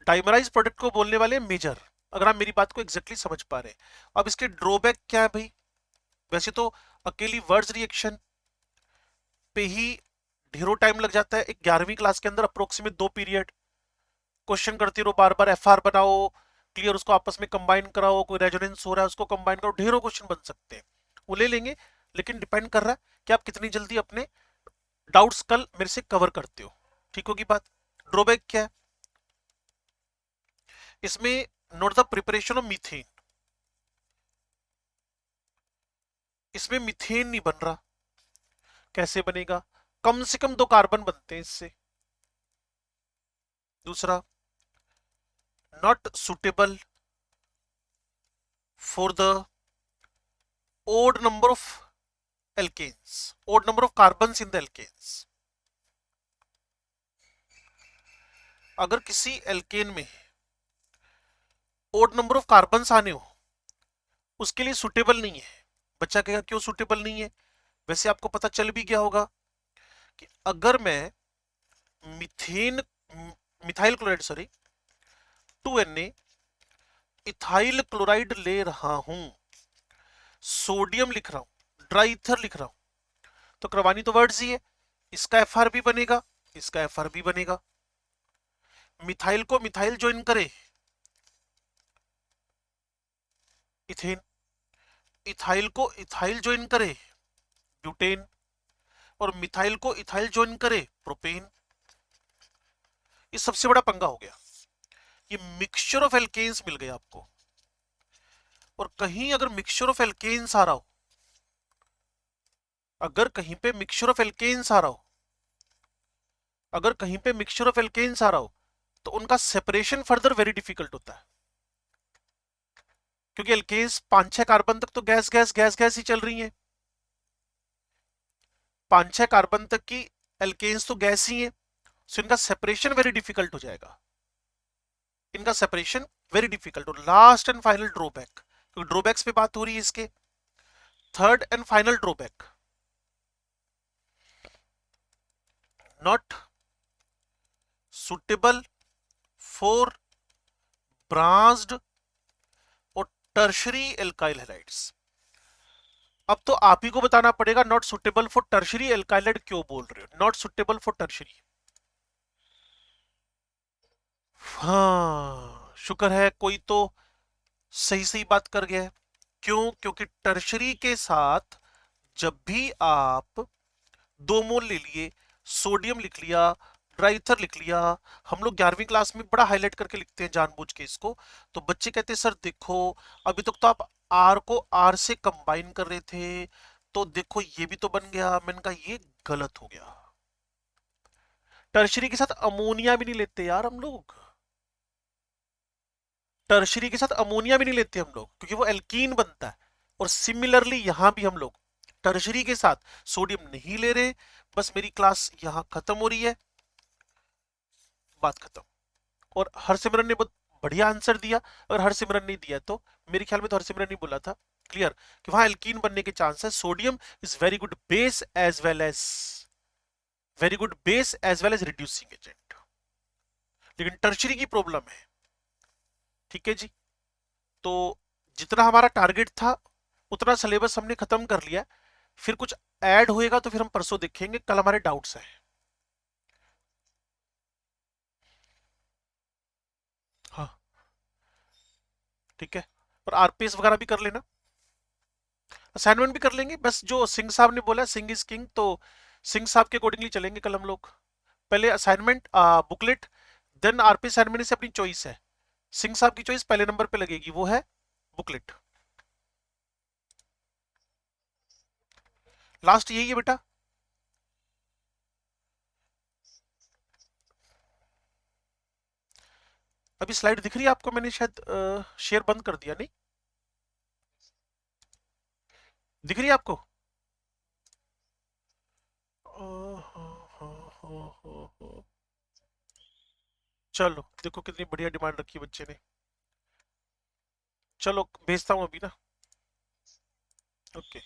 डाइमराइज प्रोडक्ट को बोलने वाले मेजर, अगर आप मेरी बात को एग्जैक्टली समझ पा रहे हैं। अब इसके ड्रॉबैक क्या है भाई? वैसे तो अकेली वर्ड्स रिएक्शन पे ही ढेरों टाइम लग जाता है। एक 11वीं क्लास के अंदर अप्रोक्सीमेट 2 पीरियड क्वेश्चन करते रहो, बार बार FR बनाओ, क्लियर, उसको आपस में कंबाइन कराओ, कोई रेजोनेंस हो रहा है उसको कंबाइन करो, ढेरों क्वेश्चन बन सकते हैं, वो ले लेंगे। लेकिन डिपेंड कर रहा है कि आप कितनी जल्दी अपने डाउट्स कल मेरे से कवर करते हो। ठीक होगी बात? ड्रॉबैक क्या है इसमें? Note the preparation of methane, इसमें मीथेन नहीं बन रहा। कैसे बनेगा? कम से कम 2 कार्बन बनते हैं इससे। दूसरा, not suitable for the odd number of alkanes, odd number of carbons in the alkanes। अगर किसी एल्केन में odd number of carbons आने हो, उसके लिए सुटेबल नहीं है। बच्चा कहेगा क्यों सुटेबल नहीं है? वैसे आपको पता चल भी गया होगा कि अगर मैं methane, methyl chloride sorry 2Na ethyl chloride ले रहा हूं, सोडियम लिख रहा हूं, ड्राई ईथर लिख रहा हूं, तो करवानी तो वर्ड्स ही है, इसका एफ भी बनेगा, इसका एफ भी बनेगा। मिथाइल को मिथाइल ज्वाइन करे इथेन, इथाइल को इथाइल ज्वाइन करे ब्यूटेन, और मिथाइल को इथाइल ज्वाइन करे प्रोपेन। ये सबसे बड़ा पंगा हो गया, ये मिक्सचर ऑफ एल्केन्स मिल गया आपको। और कहीं अगर मिक्सचर ऑफ एल्केन्स आ रहा हो, अगर कहीं पे मिक्सचर ऑफ एल्केन्स आ रहा हो, अगर कहीं पे मिक्सचर ऑफ एल्केन्स आ रहा हो, तो उनका सेपरेशन फर्दर वेरी डिफिकल्ट होता है, क्योंकि एल्केन्स 5-6 कार्बन तक तो गैस गैस गैस गैस ही चल रही है, 5-6 कार्बन तक की एल्केन्स तो गैस ही है, सो इनका सेपरेशन वेरी डिफिकल्ट हो जाएगा, इनका सेपरेशन वेरी डिफिकल्ट। और लास्ट एंड फाइनल ड्रॉबैक, क्योंकि ड्रॉबैक्स पे बात हो रही है इसके, third and final drawback, not suitable for branched और टर्शरी एल्काइल हैलाइड्स। अब तो आप ही को बताना पड़ेगा not suitable for tertiary alkyl halide क्यों बोल रहे हो, नॉट सुटेबल फॉर टर्शरी। हाँ, शुक्र है कोई तो सही सही बात कर गया है। क्यों? क्योंकि टर्शरी के साथ जब भी आप 2 मोल ले लिए, सोडियम लिख लिया, ड्राइथर लिख लिया, हम लोग 11वीं क्लास में बड़ा हाईलाइट करके लिखते हैं जानबूझ के इसको, तो बच्चे कहते हैं सर देखो अभी तक तो आप आर को आर से कंबाइन कर रहे थे, तो देखो ये भी तो बन गया। मैंने कहा ये गलत हो गया, टर्शरी के साथ अमोनिया भी नहीं लेते यार हम लोग, टर्शरी के साथ अमोनिया भी नहीं लेते हम लोग, क्योंकि वो एल्कीन बनता है। और सिमिलरली यहां भी हम लोग टर्शरी के साथ सोडियम नहीं ले रहे। बस मेरी क्लास यहां खत्म हो रही है, बात खत्म। और हरसिमरन ने बहुत बढ़िया आंसर दिया, अगर हरसिमरन नहीं दिया तो मेरे ख्याल में तो हरसिमरन नहीं बोला था, क्लियर, कि वहां एल्कीन बनने के चांस है। Sodium is very good base as well as, very good base as well as reducing agent, लेकिन टर्शरी की प्रॉब्लम है। ठीक है जी, तो जितना हमारा टारगेट था उतना सिलेबस हमने खत्म कर लिया, फिर कुछ ऐड होएगा तो फिर हम परसों देखेंगे, कल हमारे डाउट्स हैं। हाँ ठीक है, और आरपीएस वगैरह भी कर लेना, असाइनमेंट भी कर लेंगे। बस जो सिंह साहब ने बोला सिंह इज किंग, तो सिंह साहब के अकॉर्डिंगली चलेंगे कल हम लोग। पहले assignment booklet, then RP assignment से अपनी चॉइस है, सिंह साहब की चॉइस पहले नंबर पे लगेगी, वो है बुकलेट। लास्ट यही है बेटा। अभी स्लाइड दिख रही है आपको? मैंने शायद शेयर बंद कर दिया, नहीं दिख रही है आपको? चलो देखो कितनी बढ़िया डिमांड रखी है बच्चे ने। चलो भेजता हूँ अभी ना। ओके।